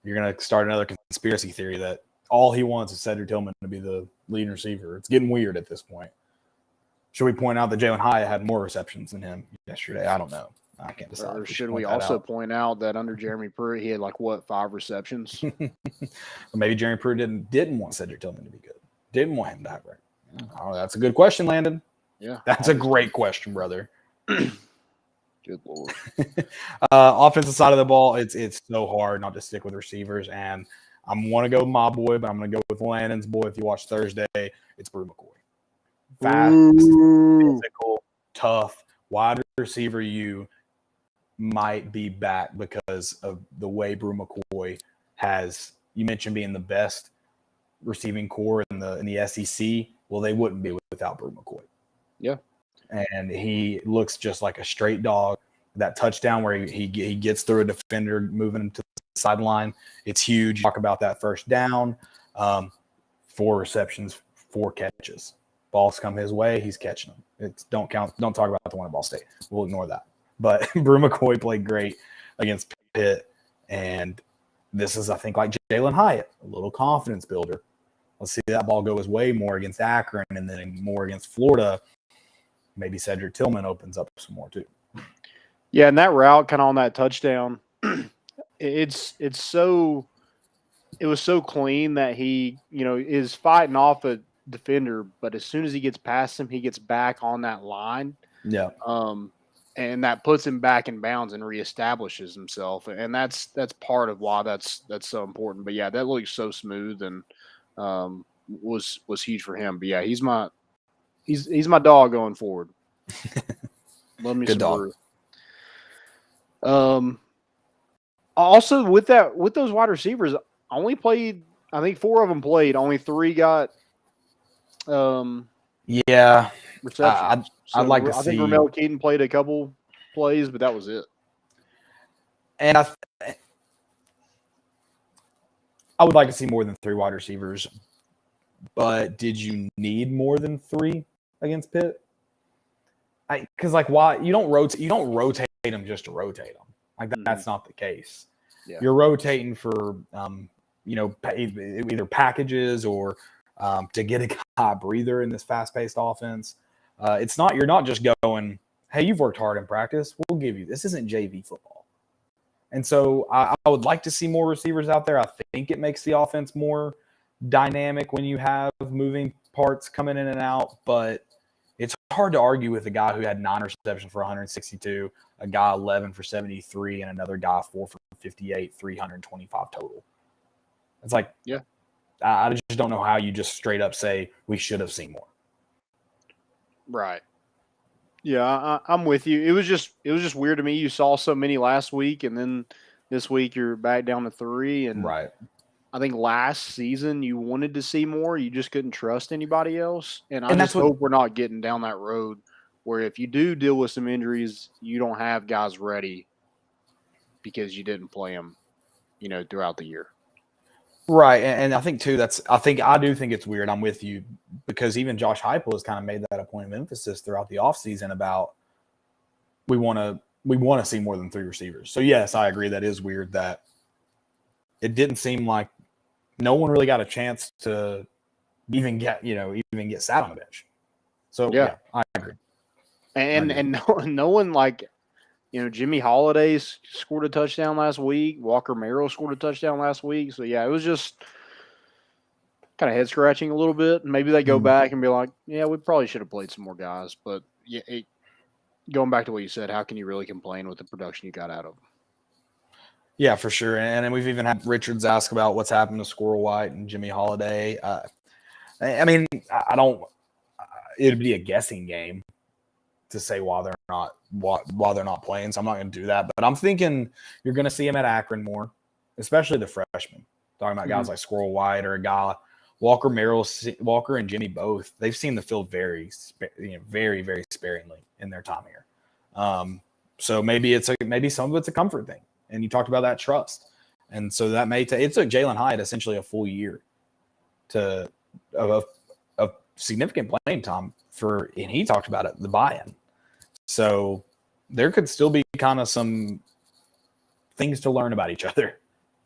You're going to start another conspiracy theory that all he wants is Cedric Tillman to be the leading receiver. It's getting weird at this point. Should we point out that Jalen Hyatt had more receptions than him yesterday? I don't know. I can't decide. Or should we also point out that under Jeremy Pruitt, he had 5 receptions? Maybe Jeremy Pruitt didn't want Cedric Tillman to be good. Didn't want him to have it. Oh, that's a good question, Landon. Yeah. That's a great question, brother. Good Lord. Offensive side of the ball, it's so hard not to stick with receivers, and I want to go with my boy, but I'm going to go with Lannon's boy. If you watch Thursday, it's Brew McCoy. Fast, physical, tough, wide receiver. You might be back because of the way Brew McCoy has. You mentioned being the best receiving core in the SEC. Well, they wouldn't be without Brew McCoy. Yeah. And he looks just like a straight dog. That touchdown where he gets through a defender, moving him to the sideline, it's huge. Talk about that first down, 4 receptions, 4 catches. Balls come his way, he's catching them. Don't talk about the one at Ball State. We'll ignore that. But Brew McCoy played great against Pitt, and this is, I think, like Jalen Hyatt, a little confidence builder. Let's see that ball go his way more against Akron and then more against Florida. Maybe Cedric Tillman opens up some more too. Yeah, and that route kind of on that touchdown, it was so clean that he, is fighting off a defender, but as soon as he gets past him, he gets back on that line. Yeah. And that puts him back in bounds and reestablishes himself. And that's part of why that's so important. But yeah, that looks so smooth and was huge for him. But yeah, he's my dog going forward. Love me Good some dog. Brew. Also with those wide receivers, only played, I think 4 of them played. Only 3 got yeah receptions. I'd like to I see. think Ramel Keaton played a couple plays, but that was it. And I would like to see more than 3 wide receivers. But did you need more than 3 against Pitt? Because why you don't rotate them just to rotate them. That's not the case. Yeah. You're rotating for either packages or to get a guy breather in this fast-paced offense. You're not just going, hey, you've worked hard in practice. We'll give you this. Isn't JV football. And so I would like to see more receivers out there. I think it makes the offense more dynamic when you have moving parts coming in and out, but it's hard to argue with a guy who had 9 receptions for 162, a guy 11 for 73, and another guy 4 for 58, 325 total. It's like, yeah, I just don't know how you just straight up say we should have seen more. Right. Yeah, I'm with you. It was just weird to me. You saw so many last week, and then this week you're back down to 3. And right. I think last season you wanted to see more. You just couldn't trust anybody else. And I just hope we're not getting down that road where if you do deal with some injuries, you don't have guys ready because you didn't play them, throughout the year. Right. And I think too, I do think it's weird. I'm with you because even Josh Heupel has kind of made that a point of emphasis throughout the offseason about we want to see more than 3 receivers. So yes, I agree. That is weird that it didn't seem like no one really got a chance to even get sat on the bench. So yeah I agree. And no one Jimmy Holiday scored a touchdown last week. Walker Merrill scored a touchdown last week. So yeah, it was just kind of head scratching a little bit. Maybe they go back and be like, yeah, we probably should have played some more guys. But yeah, going back to what you said, how can you really complain with the production you got out of them? Yeah, for sure. And then we've even had Richards ask about what's happened to Squirrel White and Jimmy Holiday. I mean, I don't. It'd be a guessing game to say why they're not playing. So I'm not going to do that. But I'm thinking you're going to see him at Akron more, especially the freshmen. Talking about guys like Squirrel White or a guy Walker Merrill, Walker and Jimmy both. They've seen the field very, very sparingly in their time here. So maybe some of it's a comfort thing. And you talked about that trust. And so that it took Jalen Hyatt essentially a full year of significant playing time and he talked about it, the buy-in. So there could still be kind of some things to learn about each other,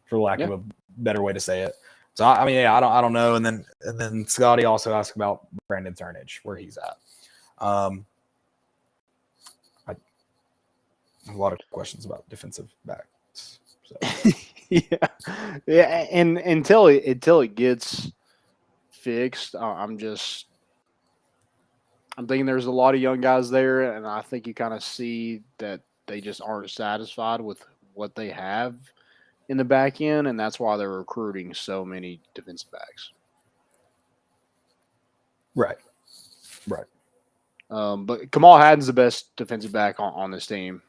for lack of a better way to say it. So I don't know. And then Scotty also asked about Brandon Turnage, where he's at. A lot of questions about defensive backs. So. yeah, and until it gets fixed, I'm thinking there's a lot of young guys there, and I think you kind of see that they just aren't satisfied with what they have in the back end, and that's why they're recruiting so many defensive backs. Right. But Kamal Haddon's the best defensive back on this team,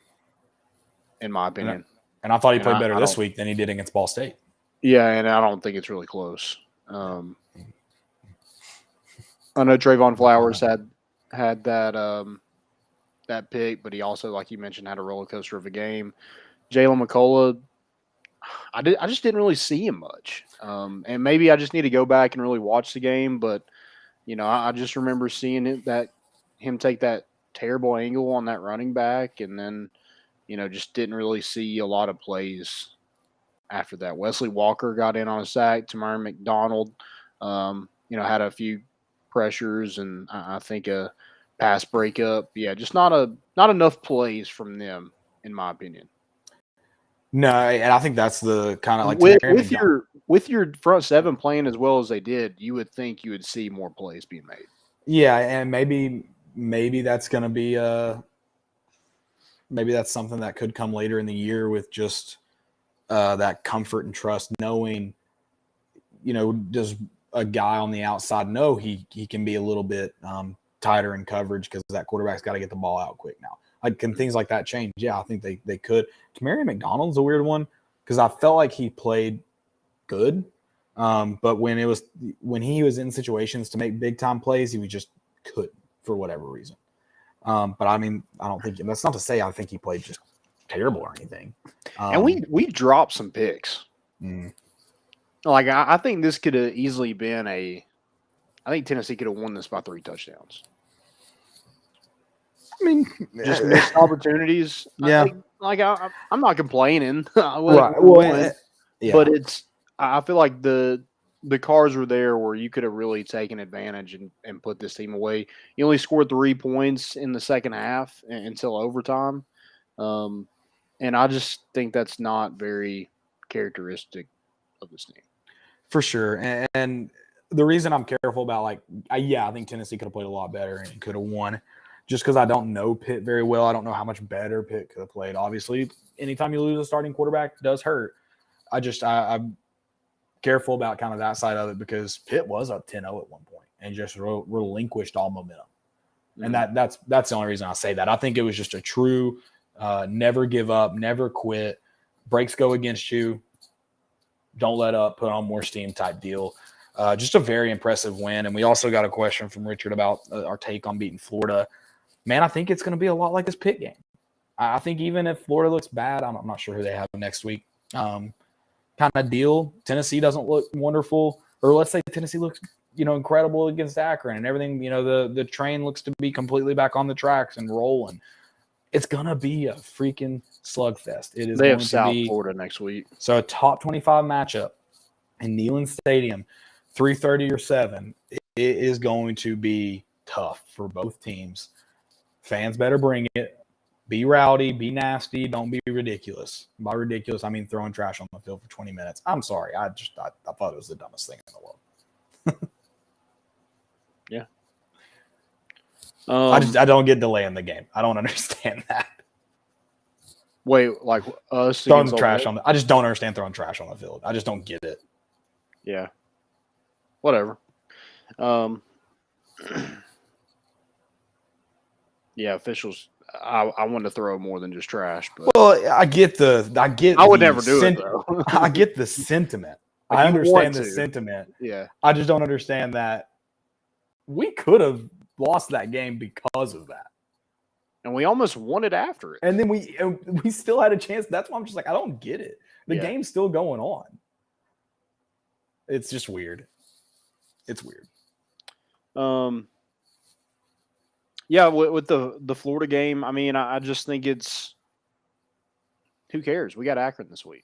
in my opinion. And I thought he played better this week than he did against Ball State. Yeah, and I don't think it's really close. I know Trayvon Flowers had that pick, but he also, like you mentioned, had a roller coaster of a game. Jalen McCullough, I just didn't really see him much, and maybe I just need to go back and really watch the game. But I just remember seeing him take that terrible angle on that running back, and then just didn't really see a lot of plays after that. Wesley Walker got in on a sack. Tamari McDonald, had a few pressures and I think a pass breakup. Yeah, just not enough plays from them, in my opinion. No, and I think that's the kind of like with your front seven playing as well as they did, you would think you would see more plays being made. Yeah, and maybe that's going to be maybe that's something that could come later in the year with just that comfort and trust, knowing, does a guy on the outside know he can be a little bit tighter in coverage because that quarterback's got to get the ball out quick now. Like, can things like that change? Yeah, I think they could. Tamari McDonald's a weird one because I felt like he played good, but when he was in situations to make big time plays, he just couldn't for whatever reason. But I mean, I don't think that's not to say I think he played just terrible or anything. And we dropped some picks. Like I think this could have easily been I think Tennessee could have won this by 3 touchdowns. I mean, just missed opportunities. Yeah, I'm not complaining. Right. Well, yeah. But I feel like the cards were there where you could have really taken advantage and put this team away. You only scored 3 points in the second half until overtime. And I just think that's not very characteristic of this team. For sure. And the reason I'm careful about, I think Tennessee could have played a lot better and could have won just because I don't know Pitt very well. I don't know how much better Pitt could have played. Obviously, anytime you lose a starting quarterback, it does hurt. I'm careful about kind of that side of it because Pitt was up 10-0 at one point and just relinquished all momentum. And that's the only reason I say that. I think it was just a true never give up, never quit. Breaks go against you. Don't let up, put on more steam type deal. Just a very impressive win. And we also got a question from Richard about our take on beating Florida. Man, I think it's going to be a lot like this Pitt game. I think even if Florida looks bad, I'm not sure who they have next week, kind of deal. Tennessee doesn't look wonderful. Or let's say Tennessee looks, incredible against Akron and everything, the train looks to be completely back on the tracks and rolling. It's going to be a freaking slugfest. It is. They have South Florida next week. So a top 25 matchup in Neyland Stadium, 3:30 or 7. It is going to be tough for both teams. Fans better bring it. Be rowdy, be nasty, don't be ridiculous. By ridiculous, I mean throwing trash on the field for 20 minutes. I'm sorry. I thought it was the dumbest thing in the world. Yeah. I don't get delay in the game. I don't understand that. Wait, like us throwing trash on I just don't understand throwing trash on the field. I just don't get it. Yeah. Whatever. Yeah, officials. I want to throw more than just trash, but I would never do it though. I get the sentiment. I understand the sentiment. Yeah. I just don't understand that we could have lost that game because of that. And we almost won it after it. And then we still had a chance. That's why I'm just like, I don't get it. The game's still going on. It's just weird. It's weird. Yeah, with the Florida game, I mean, I just think it's who cares? We got Akron this week.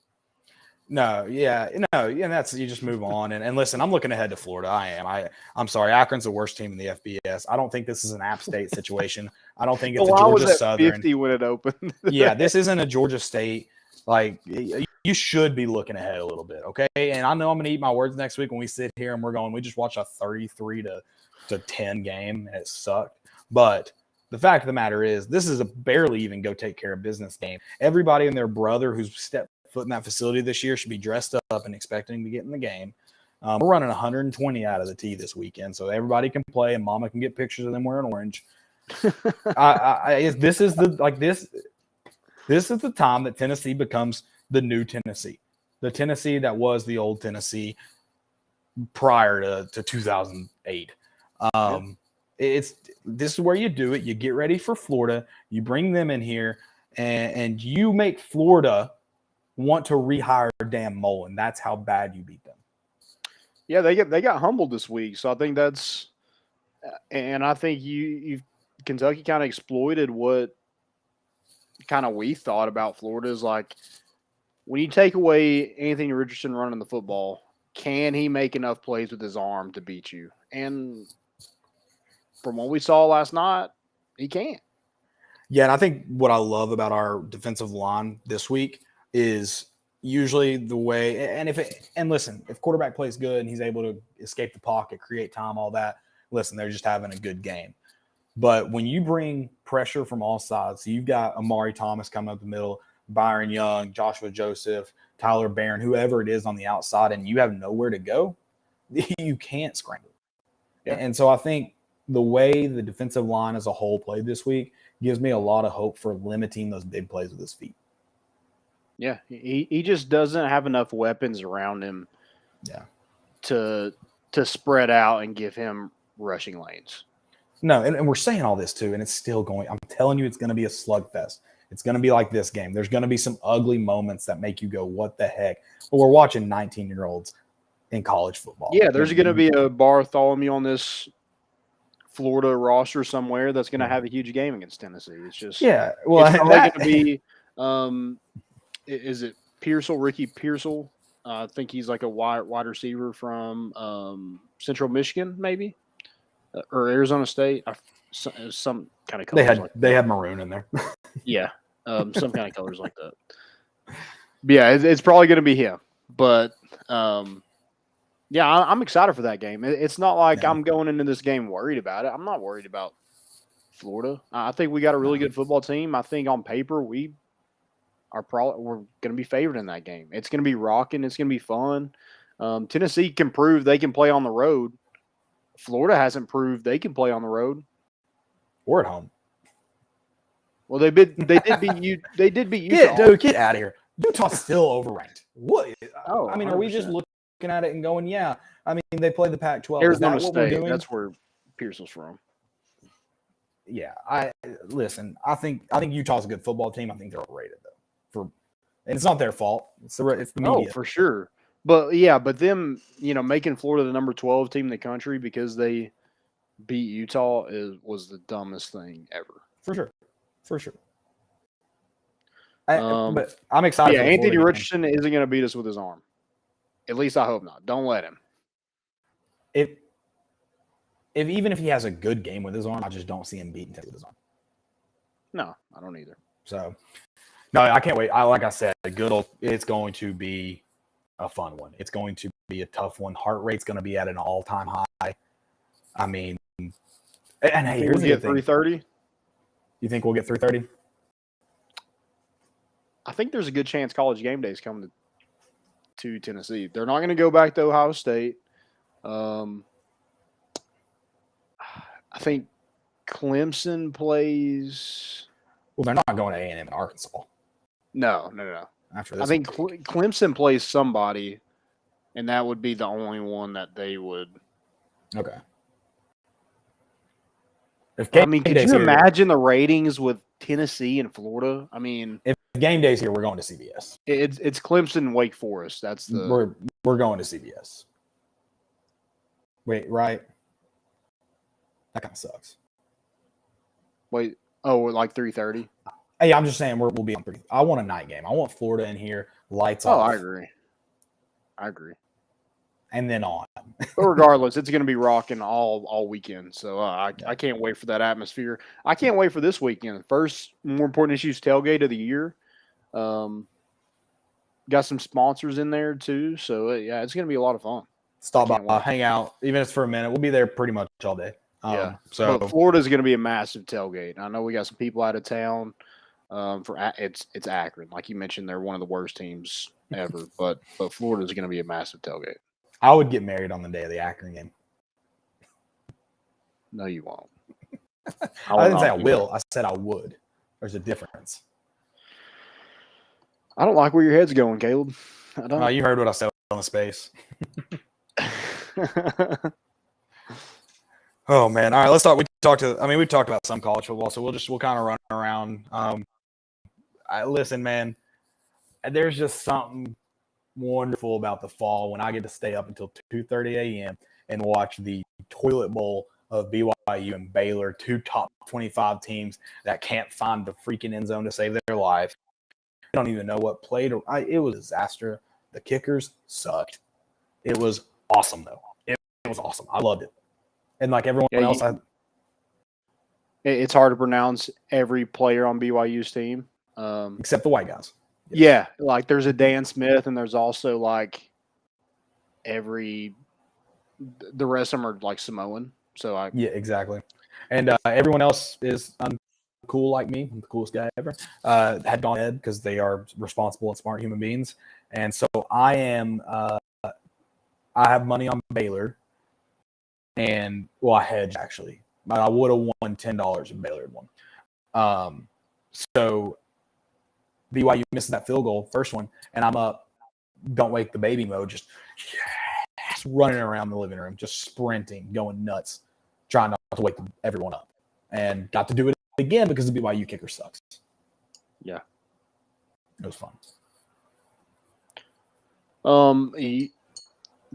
And that's you just move on and listen. I'm looking ahead to Florida. I am. I'm sorry. Akron's the worst team in the FBS. I don't think this is an App State situation. I don't think it's a Georgia Southern. 50 when it opened. Yeah, this isn't a Georgia State. Like, you should be looking ahead a little bit, okay? And I know I'm going to eat my words next week when we sit here and we just watched a 33-14 It's a 10 game and it sucked. But the fact of the matter is, this is a barely even go take care of business game. Everybody and their brother who's stepped foot in that facility this year should be dressed up and expecting to get in the game. We're running 120 out of the tee this weekend, so everybody can play and mama can get pictures of them wearing orange. This is the time that Tennessee becomes the new Tennessee, the Tennessee that was the old Tennessee prior to 2008. This is where you do it. You get ready for Florida. You bring them in here, and you make Florida want to rehire Dan Mullen. That's how bad you beat them. Yeah, they got humbled this week, so I think that's, and I think Kentucky kind of exploited what kind of we thought about Florida is like when you take away Anthony Richardson running the football, can he make enough plays with his arm to beat you? And from what we saw last night, he can't. Yeah, and I think what I love about our defensive line this week is usually the way, and listen, if quarterback plays good and he's able to escape the pocket, create time, all that, listen, they're just having a good game. But when you bring pressure from all sides, so you've got Amari Thomas coming up the middle, Byron Young, Joshua Joseph, Tyler Barron, whoever it is on the outside, and you have nowhere to go, you can't scramble. Yeah. And so I think the way the defensive line as a whole played this week gives me a lot of hope for limiting those big plays with his feet. Yeah, he just doesn't have enough weapons around him to spread out and give him rushing lanes. No, and we're saying all this too, and it's still going. I'm telling you, it's going to be a slugfest. It's going to be like this game. There's going to be some ugly moments that make you go, what the heck? But we're watching 19-year-olds in college football. Yeah, there's going to be a Bartholomew on this Florida roster somewhere that's going to have a huge game against Tennessee. It's just well, it's probably going to be is it Pearsall, Ricky Pearsall? I think he's like a wide receiver from Central Michigan, maybe, or Arizona State. Some kind of colors. They had maroon in there. Yeah, some kind of colors like that. But yeah, it's probably going to be him. But yeah, I'm excited for that game. It's not like I'm going into this game worried about it. I'm not worried about Florida. I think we got a really good football team. I think on paper we're going to be favored in that game. It's going to be rocking. It's going to be fun. Tennessee can prove they can play on the road. Florida hasn't proved they can play on the road or at home. Well, they did beat you. They did beat Utah. Get out of here. Utah's still overranked. What? Oh, I mean, are we just looking at it and going, yeah? I mean, they play the Pac-12. Arizona State. That's where Pearsall's from. Yeah, I think Utah's a good football team. I think they're overrated though. And it's not their fault. It's the media. Oh, for sure. But them, making Florida the number 12 team in the country because they beat Utah was the dumbest thing ever. For sure. But I'm excited. Yeah, Anthony Richardson isn't going to beat us with his arm. At least I hope not. Don't let him. Even if he has a good game with his arm, I just don't see him beating him with his arm. No, I don't either. So, no, I can't wait. Like I said, it's going to be a fun one. It's going to be a tough one. Heart rate's going to be at an all-time high. I mean, and hey, here's the thing. 330. You think we'll get 330? I think there's a good chance College Game Day is coming to Tennessee. They're not going to go back to Ohio State. I think Clemson plays. Well, they're not going to A&M in Arkansas. No. After this, I think Clemson plays somebody, and that would be the only one that they would. Okay. Could you imagine the ratings with Tennessee and Florida? I mean, if game day's here, we're going to CBS. It's Clemson, Wake Forest. That's the we're going to CBS. Wait, right? That kind of sucks. Wait, like 3:30? Hey, I'm just saying we'll be on 3. I want a night game. I want Florida in here, lights off. Oh, I agree. And then on. But regardless, it's going to be rocking all weekend. So I can't wait for that atmosphere. I can't wait for this weekend. First, more important issues tailgate of the year. Got some sponsors in there too. So yeah, it's going to be a lot of fun. Stop by, hang out, even if it's for a minute. We'll be there pretty much all day. But Florida's going to be a massive tailgate. I know we got some people out of town. It's Akron, like you mentioned, they're one of the worst teams ever. but Florida's going to be a massive tailgate. I would get married on the day of the Akron game. No, you won't. I didn't say I will. I said I would. There's a difference. I don't like where your head's going, Caleb. I don't. You heard what I said on the space. Oh man! All right, let's talk. We talked about some college football, so we'll kind of run around. Listen, man, there's just something wonderful about the fall when I get to stay up until 2:30 a.m. and watch the toilet bowl of BYU and Baylor, two top 25 teams that can't find the freaking end zone to save their lives. They don't even know what played. It was a disaster. The kickers sucked. It was awesome, though. It was awesome. I loved it. And like everyone else, it's hard to pronounce every player on BYU's team. Except the white guys. Yes. Yeah, like there's a Dan Smith, and there's also like the rest of them are like Samoan. So yeah, exactly. And everyone else is cool like me. I'm the coolest guy ever. Had gone ahead because they are responsible and smart human beings. And so I am. I have money on Baylor, and I hedged actually. I would have won $10 if Baylor had won. So BYU misses that field goal, first one, and I'm up. Don't wake the baby mode, just running around the living room, just sprinting, going nuts, trying not to wake everyone up, and got to do it again because the BYU kicker sucks. Yeah, it was fun.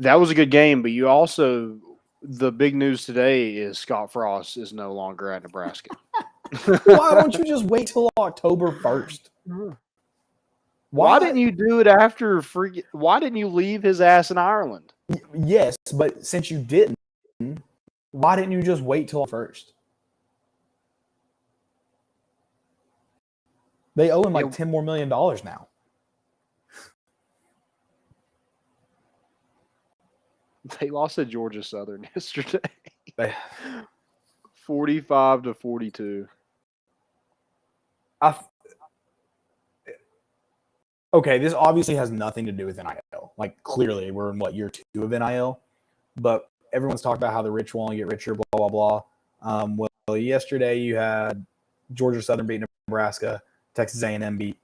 That was a good game, but you also, the big news today is Scott Frost is no longer at Nebraska. Why don't you just wait till October 1st? Why didn't you do it after why didn't you leave his ass in Ireland? Yes, but since you didn't, why didn't you just wait till 1st? They owe him like $10 more million now. They lost to Georgia Southern yesterday. 45-42. Okay, this obviously has nothing to do with NIL. Like, clearly, we're in, year 2 of NIL? But everyone's talking about how the rich will only get richer, blah, blah, blah. Well, yesterday you had Georgia Southern beat Nebraska, Texas A&M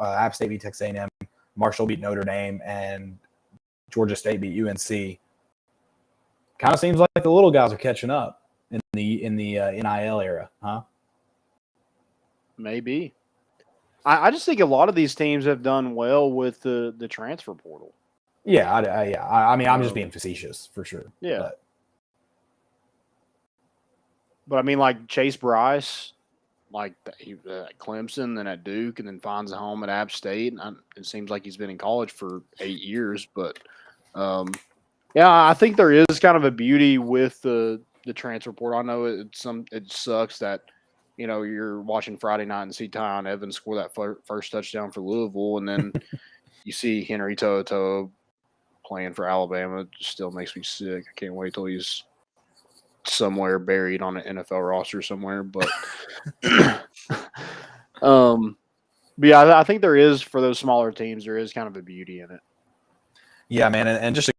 App State beat Texas A&M, Marshall beat Notre Dame, and Georgia State beat UNC. Kind of seems like the little guys are catching up in the NIL era, huh? Maybe. I just think a lot of these teams have done well with the transfer portal. Yeah, I mean, I'm just being facetious for sure. Yeah. But I mean, like Chase Bryce, like at Clemson, then at Duke, and then finds a home at App State. And it seems like he's been in college for 8 years, but yeah, I think there is kind of a beauty with the transfer portal. I know it sucks that, you're watching Friday night and see Tyon Evans score that first touchdown for Louisville, and then you see Henry To'oTo'o playing for Alabama. It just still makes me sick. I can't wait till he's somewhere buried on an NFL roster somewhere. But yeah, I think there is, for those smaller teams, there is kind of a beauty in it. Yeah, man, and just a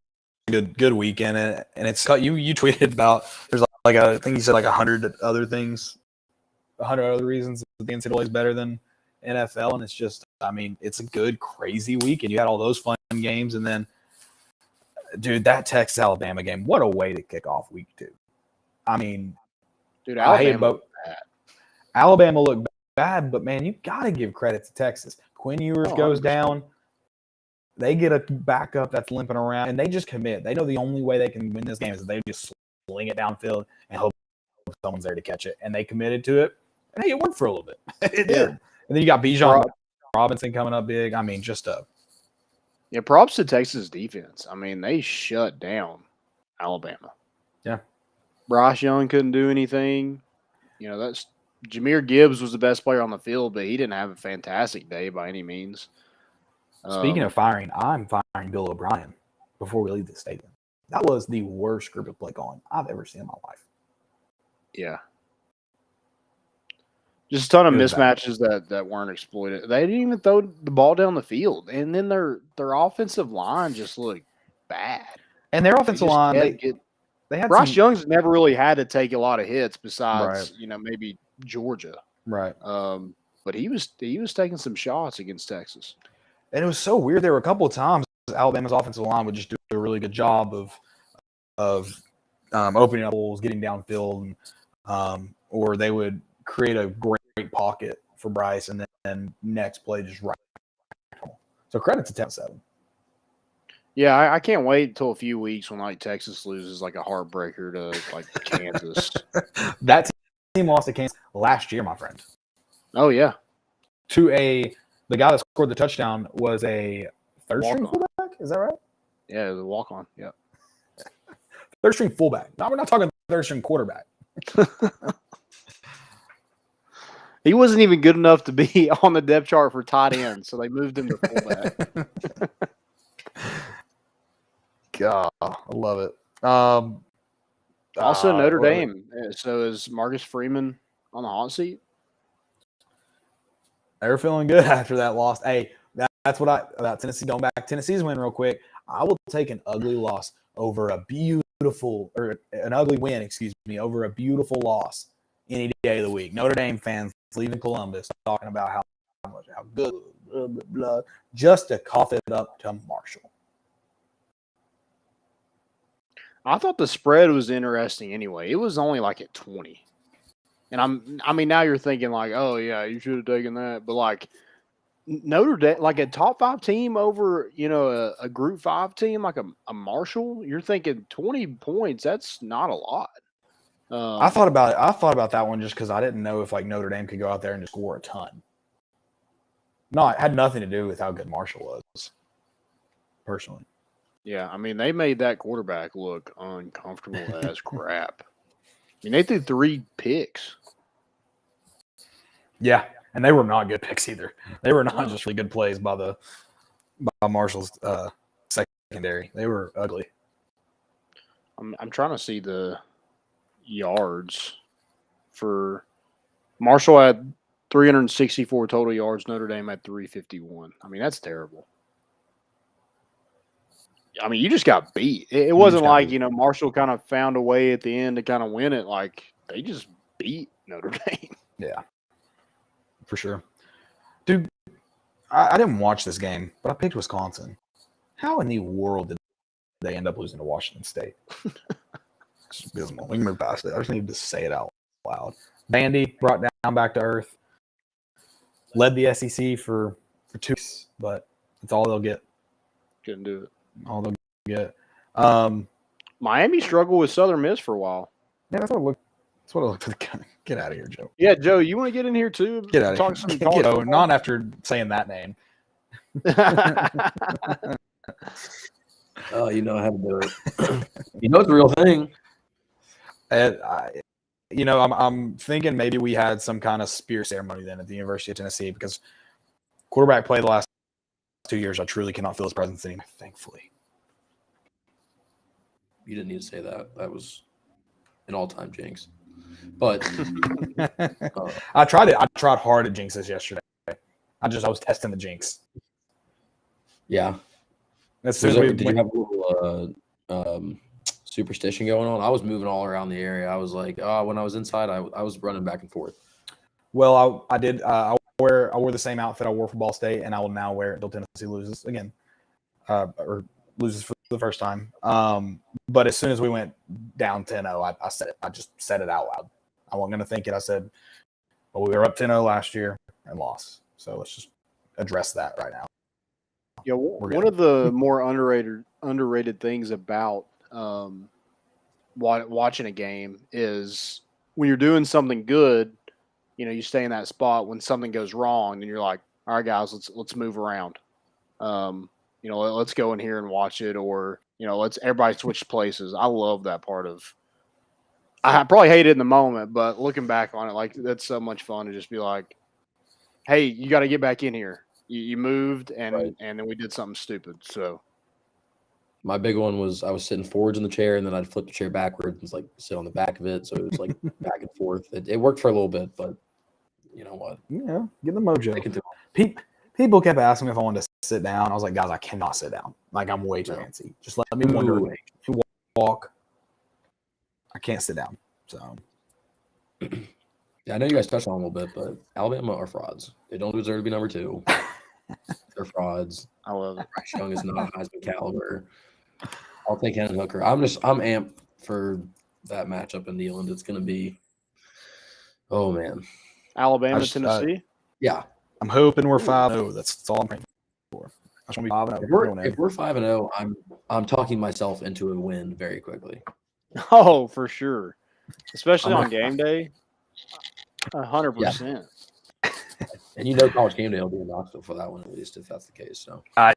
good weekend, and it's you tweeted about there's like I think you said like 100 other things, 100 other reasons that the NCAA is better than NFL, and it's just, I mean, it's a good crazy weekend. You had all those fun games, and then, dude, that Texas Alabama game, what a way to kick off week 2. I mean, dude, Alabama looked bad, but man, you got to give credit to Texas. Quinn Ewers goes down. They get a backup that's limping around, and they just commit. They know the only way they can win this game is that they just sling it downfield and hope someone's there to catch it. And they committed to it. And hey, it worked for a little bit. It did. And then you got Bijan Robinson coming up big. I mean, just yeah, props to Texas defense. I mean, they shut down Alabama. Yeah. Bryce Young couldn't do anything. That's Jahmyr Gibbs was the best player on the field, but he didn't have a fantastic day by any means. Speaking of firing, I'm firing Bill O'Brien before we leave the stadium. That was the worst group of play calling I've ever seen in my life. Yeah. Just a ton of It was bad. mismatches that weren't exploited. They didn't even throw the ball down the field, and then their offensive line just looked bad. And their offensive line, they had Bryce some, Young's never really had to take a lot of hits besides Right. maybe Georgia. Right. But he was taking some shots against Texas. And it was so weird. There were a couple of times Alabama's offensive line would just do a really good job of opening up holes, getting downfield, or they would create a great pocket for Bryce, and then next play just right. So credit to 10-7. Yeah, I can't wait until a few weeks when like Texas loses like a heartbreaker to like Kansas. That team lost to Kansas last year, my friend. Oh yeah, The guy that scored the touchdown was a third-string fullback. Is that right? Yeah, the walk-on. Yeah, third-string fullback. No, we're not talking third-string quarterback. he wasn't even good enough to be on the depth chart for tight end, so they moved him to fullback. God, I love it. Also, Notre Dame. So is Marcus Freeman on the hot seat? They were feeling good after that loss. Hey, that's what about Tennessee going back. Tennessee's win real quick. I will take an ugly loss over an ugly win, over a beautiful loss any day of the week. Notre Dame fans leaving Columbus talking about how good, blah, blah, blah, just to cough it up to Marshall. I thought the spread was interesting anyway. It was only like at 20. And I mean, now you're thinking like, oh yeah, you should have taken that. But like Notre Dame, like a top 5 team over, a group 5 team, like a Marshall, you're thinking 20 points. That's not a lot. I thought about that one just because I didn't know if like Notre Dame could go out there and just score a ton. No, it had nothing to do with how good Marshall was, personally. Yeah, I mean, they made that quarterback look uncomfortable as crap. I mean, they threw 3 picks. Yeah, and they were not good picks either. They were not just really good plays by Marshall's secondary. They were ugly. I'm trying to see the yards for Marshall had 364 total yards. Notre Dame had 351. I mean, that's terrible. I mean, you just got beat. It wasn't like, Marshall kind of found a way at the end to kind of win it. Like, they just beat Notre Dame. Yeah, for sure. Dude, I didn't watch this game, but I picked Wisconsin. How in the world did they end up losing to Washington State? It's abysmal. We can move past it. I just need to say it out loud. Vandy brought down back to earth. Led the SEC for 2 weeks, but it's all they'll get. Couldn't do it. All they'll get. Miami struggled with Southern Miss for a while. Yeah, that's what it looked like. Get out of here, Joe. Yeah, Joe, you want to get in here too? Get out of here. Not after saying that name. Oh, you know how to do it. You know it's the real thing. I'm thinking maybe we had some kind of spear ceremony then at the University of Tennessee because quarterback play the last 2 years, I truly cannot feel his presence anymore, thankfully. You didn't need to say that. That was an all-time jinx. But I tried it. I tried hard at jinxes yesterday. I was testing the jinx. Yeah. Did you have a little superstition going on? I was moving all around the area. I was like, when I was inside, I was running back and forth. Well, I did. I wore the same outfit I wore for Ball State, and I will now wear it until Tennessee loses again, or loses for the first time. But as soon as we went down 10-0, I said it. I just said it out loud. I wasn't going to think it. I said, well, we were up 10-0 last year and lost. So let's just address that right now. Yeah, one of the more underrated things about watching a game is when you're doing something good, you stay in that spot. When something goes wrong, then you're like, all right, guys, let's move around. Let's go in here and watch it, or let's everybody switch places. I love that part of. I probably hate it in the moment, but looking back on it, like that's so much fun to just be like, hey, you got to get back in here. You moved, and then we did something stupid. So, My big one was I was sitting forwards in the chair, and then I'd flip the chair backwards and like sit on the back of it. So it was like back and forth. It worked for a little bit, but you know what? Yeah, get the mojo. People kept asking me if I wanted to sit down. I was like, guys, I cannot sit down. Like, I'm way too fancy. Just let me wander, walk. I can't sit down. So, yeah, I know you guys touched on it a little bit, but Alabama are frauds. They don't deserve to be number 2. They're frauds. I love it. Bryce Young is not Heisman caliber. I'll take Hendon Hooker. I'm amped for that matchup in Neyland. It's going to be, oh man, Alabama, Tennessee. Yeah, I'm hoping we're 5-0. That's all I'm praying for. I just want to be 5-0. If we're 5-0, I'm talking myself into a win very quickly. Oh, for sure, especially on game day. 100%. And you know, College Game Day will be in Knoxville for that one, at least if that's the case. So I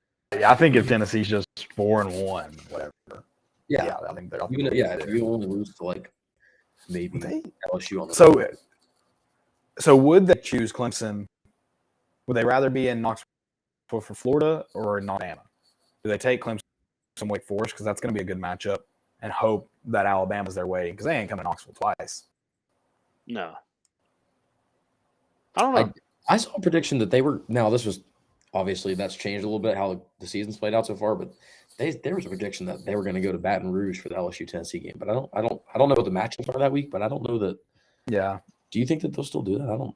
think if Tennessee's just 4-1, whatever. Yeah, I think they're. If you only lose to like maybe LSU on the So would they choose Clemson? Would they rather be in Knoxville for Florida or in Alabama? Do they take Clemson Wake Forest because that's going to be a good matchup and hope that Alabama's their way because they ain't coming to Knoxville twice? No, I don't know. I saw a prediction that they were. Now this was obviously that's changed a little bit how the season's played out so far, but there was a prediction that they were going to go to Baton Rouge for the LSU Tennessee game. But I don't know what the matchups are that week. But I don't know that. Yeah. Do you think that they'll still do that?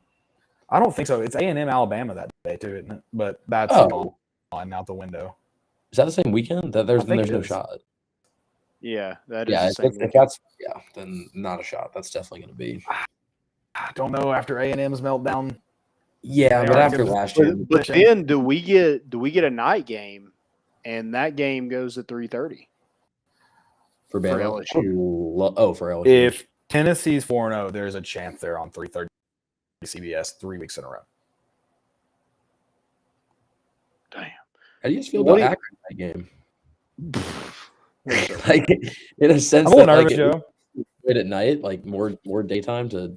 I don't think so. It's A&M Alabama that day too, isn't it? But that's gone out the window. Is that the same weekend? That there's no shot. Yeah, that is. If that's then not a shot. That's definitely going to be. I don't know after A&M's meltdown. Yeah, but after last year. But then do we get a night game, and that game goes at 3:30 for LSU? For LSU. If Tennessee's 4-0, there's a chance they're on 3:30 CBS 3 weeks in a row. Damn. How do you feel about Akron that game? Like in a sense, I'm a little nervous, Joe. Late at night, like more daytime to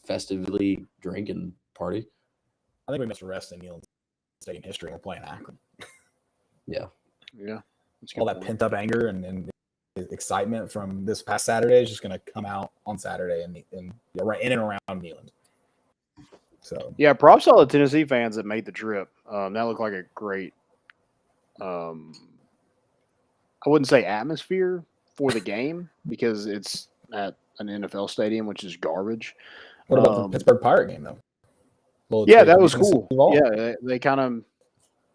festively drink and party. I think we missed a rest in Neyland Stadium history. We're playing Akron. Yeah. All that pent up anger and excitement from this past Saturday is just going to come out on Saturday and right in and around Neyland. So yeah, props to all the Tennessee fans that made the trip. That looked like a great, I wouldn't say atmosphere for the game because it's at an NFL stadium, which is garbage. What about the Pittsburgh Pirate game though? Yeah, that was cool. Yeah, they kind of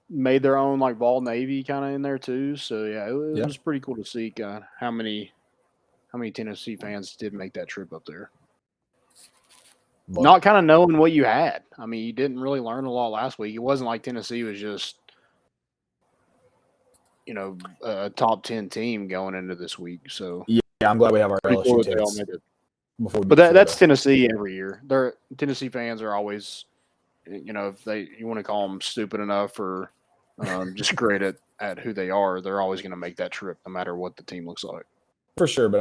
made their own like Vol Navy kind of in there too. So yeah, it was pretty cool to see how many Tennessee fans did make that trip up there. Not kind of knowing what you had. I mean, you didn't really learn a lot last week. It wasn't like Tennessee was just, a top 10 team going into this week. So yeah, I'm glad we have our LSU tickets. But that's Tennessee every year. Tennessee fans are always, if you want to call them stupid enough or just great at who they are, they're always going to make that trip no matter what the team looks like. For sure, but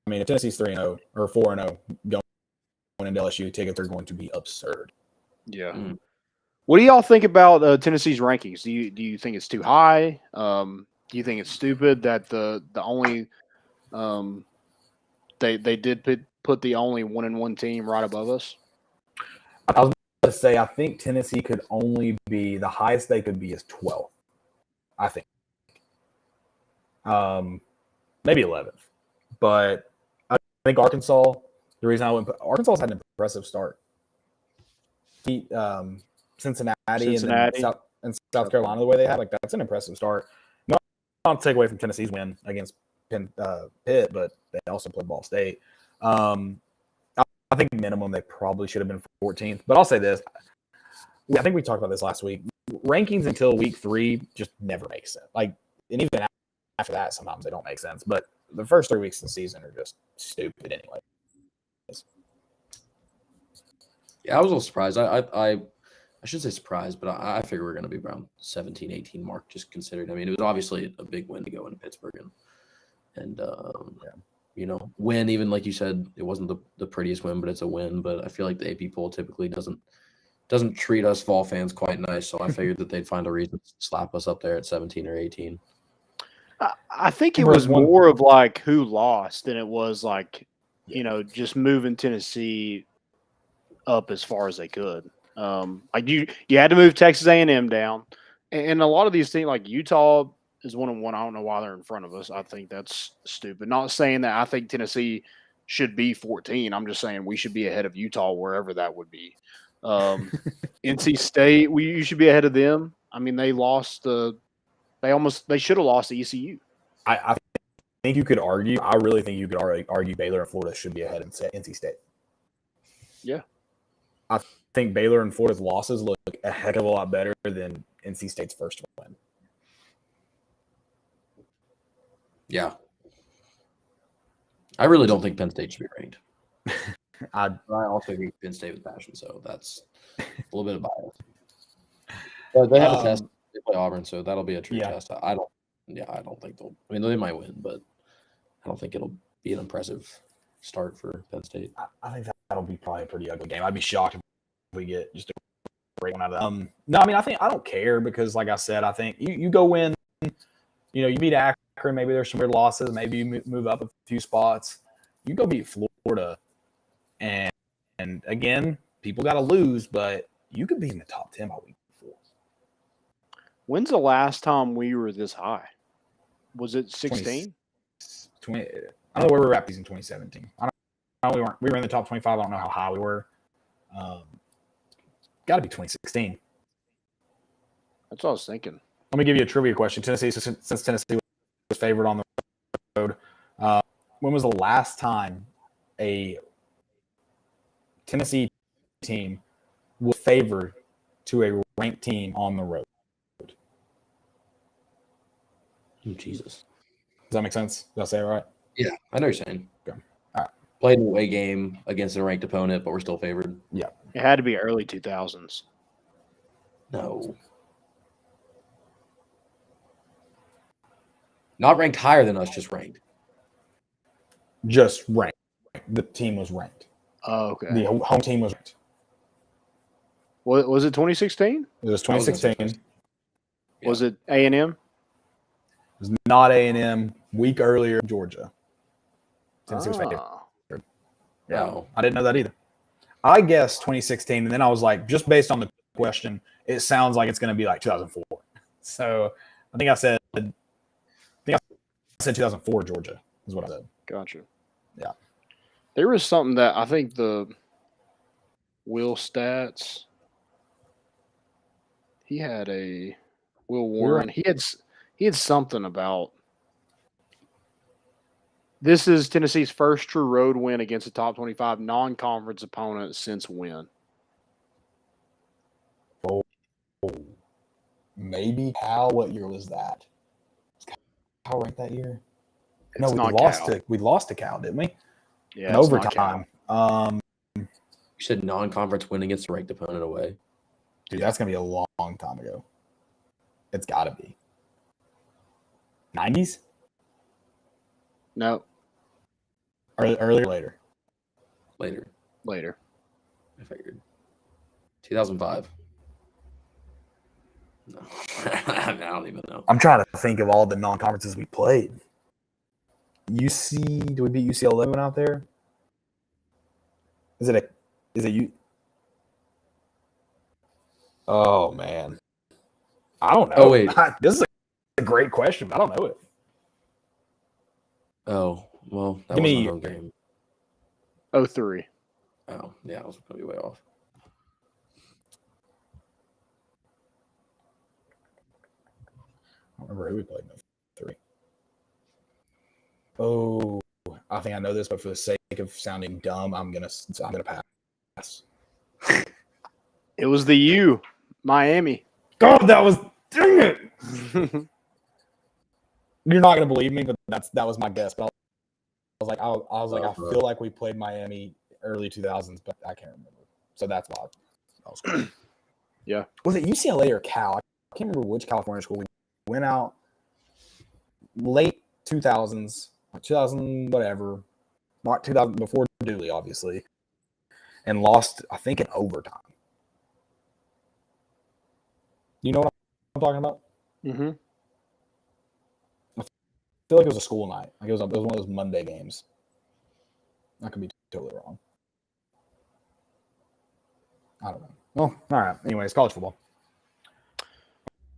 I mean, if Tennessee's 3-0 or 4-0 going into LSU, tickets are going to be absurd. Yeah. Mm. What do y'all think about Tennessee's rankings? Do you think it's too high? Do you think it's stupid that the only they did put the only 1-1 team right above us? I was going to say I think Tennessee could only be the highest they could be is 12th. I think, maybe 11th, but I think Arkansas. The reason I went, Arkansas had an impressive start. Beat Cincinnati. And South Carolina the way they had, like that's an impressive start. Not to take away from Tennessee's win against Pitt, but they also played Ball State. I think minimum they probably should have been 14th. But I'll say this: I think we talked about this last week. Rankings until week 3 just never make sense. Like, and even after that, sometimes they don't make sense. But the first 3 weeks of the season are just stupid anyway. Yeah, I was a little surprised. I shouldn't say surprised, but I figured we are going to be around 17, 18 mark, just considering. I mean, it was obviously a big win to go into Pittsburgh and win. Even like you said, it wasn't the prettiest win, but it's a win. But I feel like the AP poll typically doesn't treat us Vol fans quite nice, so I figured that they'd find a reason to slap us up there at 17 or 18. I think it was more of like who lost than it was like, just moving Tennessee up as far as they could. Like you had to move Texas A&M down, and a lot of these teams like Utah is 1-1. I don't know why they're in front of us. I think that's stupid. Not saying that I think Tennessee should be 14. I'm just saying we should be ahead of Utah wherever that would be. NC State, you should be ahead of them. I mean, they lost they should have lost to ECU. I think you could argue. I really think you could argue Baylor and Florida should be ahead of NC State. Yeah. I think Baylor and Florida's losses look a heck of a lot better than NC State's first win. Yeah. I really don't think Penn State should be ranked. I also agree with Penn State with passion, so that's a little bit of bias. But they have a test. They play Auburn, so that'll be a true test. I don't think they'll. I mean, they might win, but I don't think it'll be an impressive start for Penn State. I think that'll be probably a pretty ugly game. I'd be shocked if we get just a great one out of that. No, I mean, I don't care because, like I said, I think you go win. You beat Akron. Maybe there's some weird losses. Maybe you move up a few spots. You go beat Florida, and again, people got to lose, but you could be in the top 10 by week 4. When's the last time we were this high? Was it 16? 20. I don't know where we were at in 2017. I don't know. We were in the top 25. I don't know how high we were. Got to be 2016. That's what I was thinking. Let me give you a trivia question. Tennessee, since Tennessee was favored on the road, when was the last time a Tennessee team was favored to a ranked team on the road? Oh, Jesus. Does that make sense? Did I say it right? Yeah, I know what you're saying. Okay. All right. Played an away game against a ranked opponent, but we're still favored. Yeah. It had to be early 2000s. No. Not ranked higher than us, just ranked. Just ranked. The team was ranked. Oh, okay. The home team was ranked. Was it 2016? It was 2016. Was it A&M? It was not A&M. Week earlier, Georgia. Tennessee was favored. Yeah, No. I didn't know that either. I guess 2016, and then I was like, just based on the question, it sounds like it's going to be like 2004. So I think I said 2004 Georgia is what I said. Gotcha. Yeah. There was something that I think the Will Stats, he had a Will Warren. He had something about this is Tennessee's first true road win against a top 25 non-conference opponent since when? Oh, maybe Cal. What year was that? Was Cal ranked that year? No, we lost to Cal, didn't we? Yeah, in overtime. You said non-conference win against a ranked opponent away. Dude, that's gonna be a long time ago. It's got to be 90s. No. Earlier, later. Later. I figured 2005. No, I don't even know. I'm trying to think of all the non-conferences we played. UC, do we beat UCLA out there? Is it you? Oh man, I don't know. Oh wait, this is a great question, but I don't know it. Oh well, that was a home game. 03. Oh yeah, I was probably way off. I don't remember who we played in 03. Oh, I think I know this, but for the sake of sounding dumb, I'm gonna pass. It was the U, Miami. God, that was dang it. You're not gonna believe me, but that was my guess. But I was like, I feel like we played Miami early 2000s, but I can't remember. So that's why that was cool. Yeah. Was it UCLA or Cal? I can't remember which California school we went out late 2000s, 2000 whatever, not 2000 before Dooley, obviously, and lost, I think, in overtime. You know what I'm talking about? Mm-hmm. I feel like it was a school night. Like it was one of those Monday games. I could be totally wrong. I don't know. Well, all right. Anyways, college football.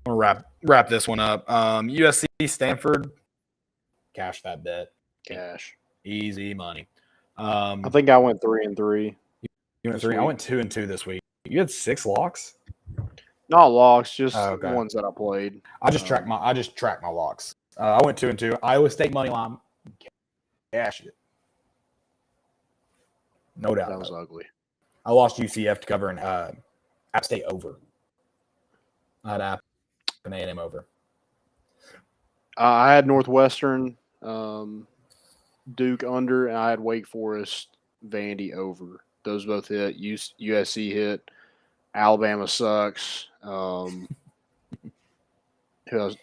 I'm gonna wrap this one up. USC Stanford. Cash that bet. Cash. Easy money. I think I went 3-3. You went 3. I went 2-2 this week. You had 6 locks. Not locks, just okay. ones that I played. I just tracked my locks. I went 2-2. Iowa State money line. Cash it. No doubt. That was ugly. I lost UCF to cover an App State over. I had App and A&M over. I had Northwestern, Duke under, and I had Wake Forest, Vandy over. Those both hit. USC hit. Alabama sucks. Who else?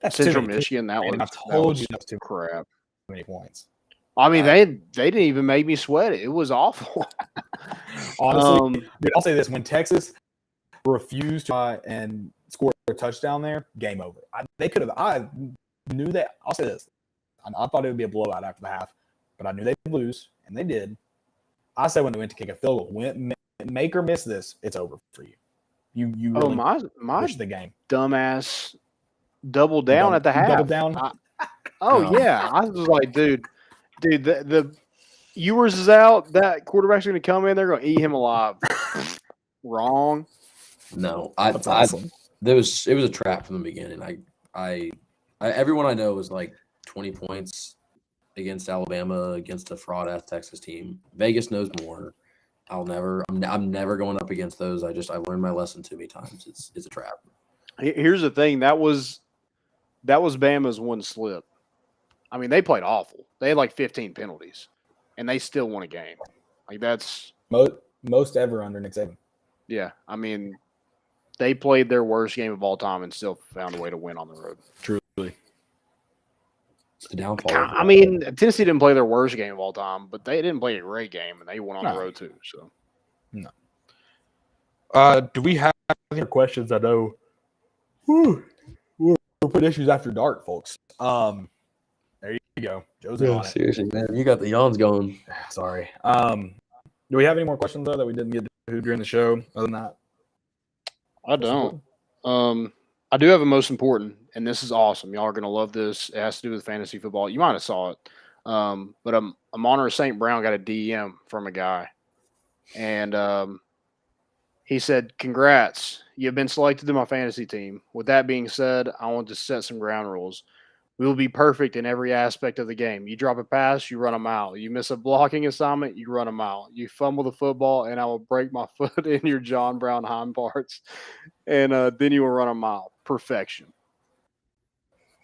That's Central Michigan. That one. I told you that's too crap. Many points. I mean, they didn't even make me sweat it. It was awful. Honestly, dude, I'll say this: when Texas refused to try and score a touchdown there, game over. They could have. I knew that. I'll say this: I thought it would be a blowout after the half, but I knew they'd lose, and they did. I said when they went to kick a field goal, make or miss this, it's over for you. You really push the game. Dumbass double down at the half. Double down. Yeah, I was like, dude, the Ewers is out. That quarterback's going to come in. They're going to eat him alive. Wrong. No, awesome. It was a trap from the beginning. I everyone I know was like 20 points against Alabama against a fraud ass Texas team. Vegas knows more. I'm never going up against those. I learned my lesson too many times. It's a trap. Here's the thing. That was Bama's one slip. I mean, they played awful. They had like 15 penalties, and they still won a game. Like that's most ever under Nick Saban. Yeah, I mean, they played their worst game of all time and still found a way to win on the road. Truly, it's the downfall. I mean, Tennessee didn't play their worst game of all time, but they didn't play a great game, and they went on the road too. So, no. Do we have any questions? I know. We're putting issues after dark, folks. There you go. Joe's on it. Seriously, man, you got the yawns going. Sorry. Do we have any more questions though that we didn't get to during the show? Other than that, I don't. I do have a most important, and this is awesome. Y'all are gonna love this. It has to do with fantasy football. You might have saw it, but Amon St. Brown got a DM from a guy, and he said, "Congrats, you've been selected to my fantasy team. With that being said, I want to set some ground rules. We will be perfect in every aspect of the game. You drop a pass, you run them out. You miss a blocking assignment, you run them out. You fumble the football, and I will break my foot in your John Brown hind parts, and then you will run them out. Perfection."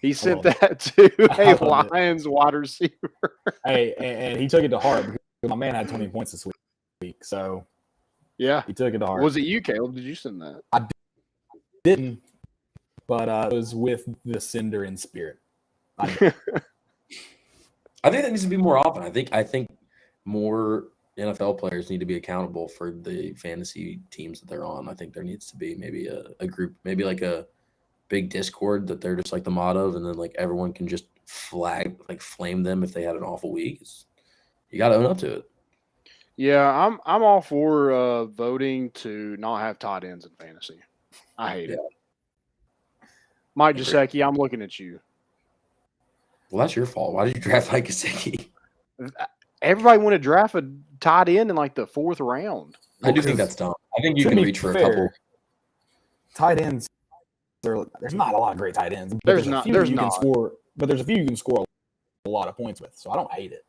He sent that to a Lions wide receiver. Hey, and he took it to heart because my man had 20 points this week. So, yeah, he took it to heart. Was it you, Caleb? Did you send that? I didn't, but it was with the sender in spirit. I think that needs to be more often. I think more NFL players need to be accountable for the fantasy teams that they're on. I think there needs to be maybe a group, maybe like a big Discord that they're just like the mod of, and then like everyone can just flame them if they had an awful week. You got to own up to it. Yeah, I'm all for voting to not have tight ends in fantasy. I hate it. Mike Gesicki, I'm looking at you. Well, that's your fault. Why did you draft Mike Gesicki? Everybody want to draft a tight end in like the 4th round. I do think that's dumb. I think you can reach for a couple. Tight ends. There's not a lot of great tight ends. There's not. But there's a few you can score a lot of points with. So I don't hate it.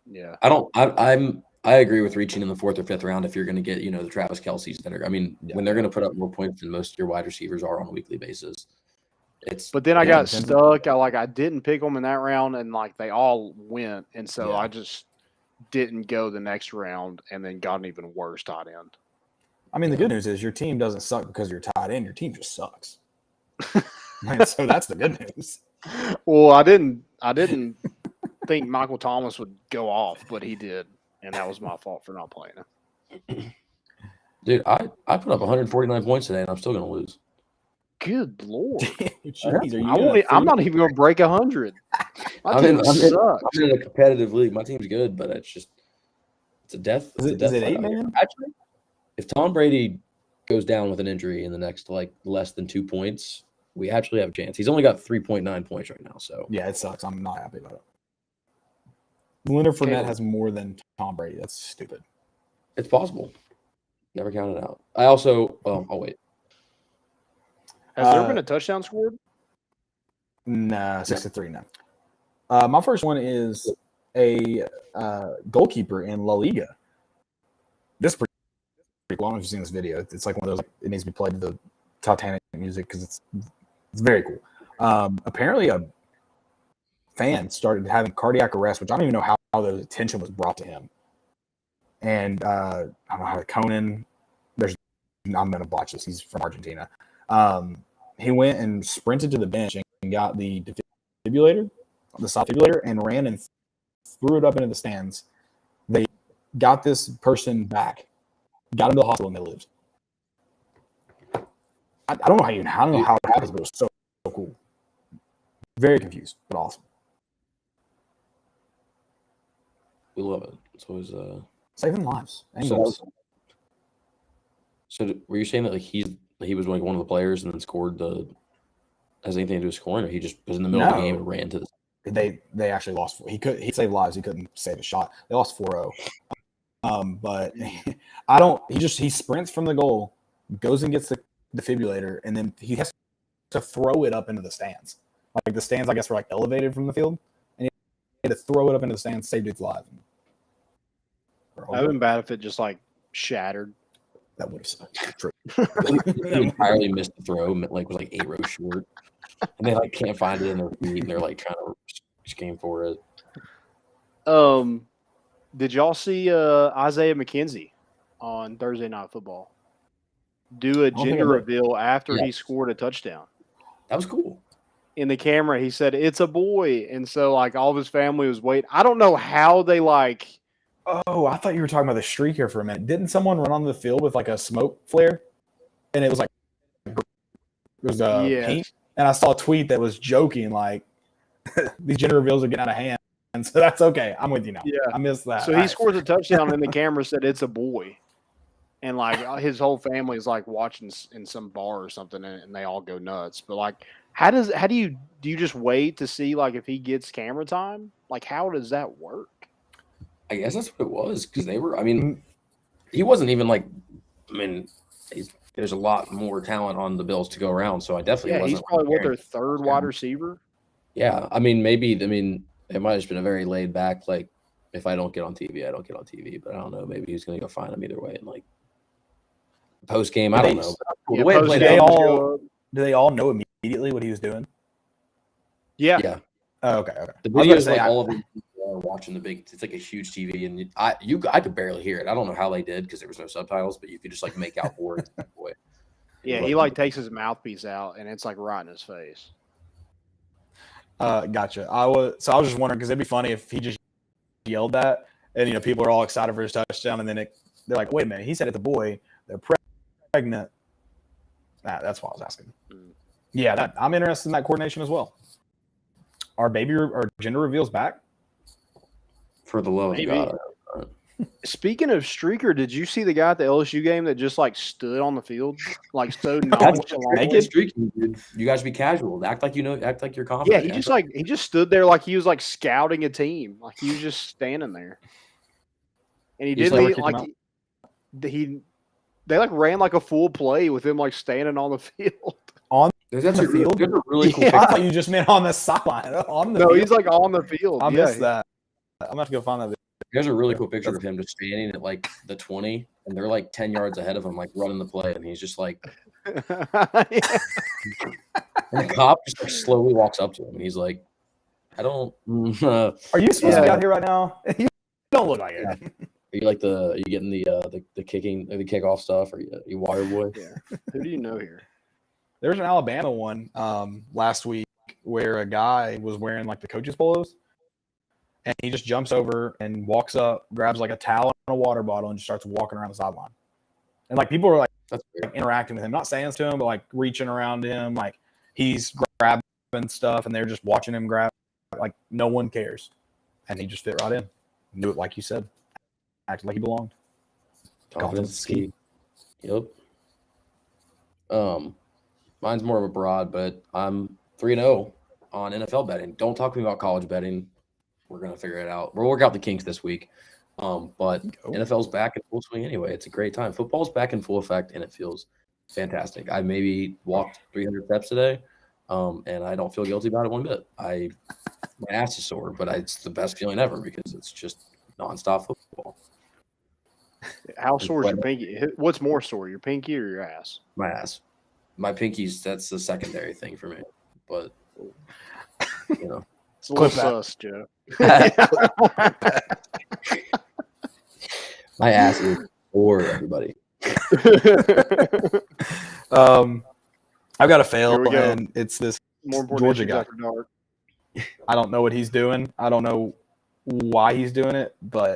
Yeah. I agree with reaching in the 4th or 5th round if you're going to get, the Travis Kelce's that are. I mean, when they're going to put up more points than most of your wide receivers are on a weekly basis. But then I got stuck. I didn't pick them in that round, and like they all went, and so I just didn't go the next round, and then got an even worse tight end. I mean, the good news is your team doesn't suck because you're tight end. Your team just sucks. So that's the good news. Well, I didn't think Michael Thomas would go off, but he did, and that was my fault for not playing him. Dude, I put up 149 points today, and I'm still going to lose. Good Lord. Jeez, I'm not even going to break 100. I'm in a competitive league. My team's good, but it's a death. Is it 8-man? Actually, if Tom Brady goes down with an injury in the next less than 2 points, we actually have a chance. He's only got 3.9 points right now. So yeah, it sucks. I'm not happy about it. Leonard Fournette has more than Tom Brady. That's stupid. It's possible. Never count it out. I also wait. Has there been a touchdown scored? Nah, 6-3 now. My first one is a goalkeeper in La Liga. This is pretty cool. I don't know if you've seen this video. It's like one of those. It needs to be played to the Titanic music because it's very cool. Apparently, a fan started having cardiac arrest, which I don't even know how the attention was brought to him. And I don't know how Conan. I'm gonna botch this. He's from Argentina. He went and sprinted to the bench and got the defibrillator, the soft defibrillator, and ran and threw it up into the stands. They got this person back, got him to the hospital, and they lived. I don't know how it happens, but it was so cool. Very confused, but awesome. We love it. It's always saving lives. So were you saying that he was like one of the players and then scored has anything to do with scoring, or he just was in the middle of the game and ran to the They actually lost. He saved lives. He couldn't save a shot. They lost 4-0. But he sprints from the goal, goes and gets the defibrillator, and then he has to throw it up into the stands. Like the stands, I guess, were like elevated from the field, and he had to throw it up into the stands, saved its life. That would have been bad if it just like shattered. That would have sucked. True. He entirely missed the throw. Was 8 rows short, and they can't find it in their feet, and they're trying to scheme for it. Did y'all see Isaiah McKenzie on Thursday Night Football do a gender reveal after he scored a touchdown? That was cool. In the camera, he said it's a boy, and so all of his family was waiting. I don't know how they Oh, I thought you were talking about the streaker for a minute. Didn't someone run on the field with a smoke flare? And it was paint. And I saw a tweet that was joking these gender reveals are getting out of hand. And so that's okay. I'm with you now. Yeah. I missed that. So he scores a touchdown and the camera said it's a boy. And his whole family is watching in some bar or something and they all go nuts. But how do you just wait to see if he gets camera time? How does that work? I guess that's what it was because they were. I mean, he wasn't even there's a lot more talent on the Bills to go around, so I definitely wasn't. He's probably their third wide receiver. Yeah, it might have just been a very laid back if I don't get on TV, I don't get on TV. But I don't know. Maybe he's going to go find him either way. And post game, I don't know. The way do they all know immediately what he was doing? Yeah. Yeah. Oh, okay. The video is all of them watching the big. It's a huge TV, and I could barely hear it. I don't know how they did because there was no subtitles, but you could just make out for it. Boy. Yeah, he takes his mouthpiece out, and it's right in his face. Gotcha. I was just wondering because it'd be funny if he just yelled that, and people are all excited for his touchdown, and then they're like, "Wait a minute, he said it's a boy. They're pregnant." That's what I was asking. Yeah, I'm interested in that coordination as well. Our gender reveals back. For the love of God. Speaking of streaker, did you see the guy at the LSU game that just stood on the field so nonchalant? Streaking, dude. You guys be casual. Act like you're confident. Yeah, he just stood there like he was scouting a team. He was just standing there. And he didn't they ran a full play with him standing on the field. That's a field. That's a really cool. I thought you just meant on the sideline. No, he's on the field. I missed that. I'm about to go find that video. There's a really cool picture of him just standing at the 20, and they're 10 yards ahead of him, running the play, and he's just and the cop just slowly walks up to him, and he's like, "I don't." Are you supposed to be out here right now? You don't look like it. Are you getting the kicking, the kickoff stuff? Or you water boy? Yeah. Who do you know here? There's an Alabama one last week where a guy was wearing the coach's polos. And he just jumps over and walks up, grabs a towel and a water bottle, and just starts walking around the sideline. And people are interacting with him, not saying this to him, but reaching around him, he's grabbing stuff, and they're just watching him grab like no one cares. And he just fit right in. Knew it like you said. Acted like he belonged. Confidence is key. Yep. Mine's more of a broad, but I'm 3-0 on NFL betting. Don't talk to me about college betting. We're gonna figure it out. We'll work out the kinks this week. But NFL's back in full swing anyway. It's a great time. Football's back in full effect, and it feels fantastic. I maybe walked 300 steps today, and I don't feel guilty about it one bit. My ass is sore, but it's the best feeling ever because it's just nonstop football. How sore is your pinky? What's more sore, your pinky or your ass? My ass. My pinkies, that's the secondary thing for me. But, you know. It's a little sus, Joe. My ass is for everybody. I've got a fail, Here we go. and it's this More important Georgia issues guy. after dark. I don't know what he's doing. I don't know why he's doing it, but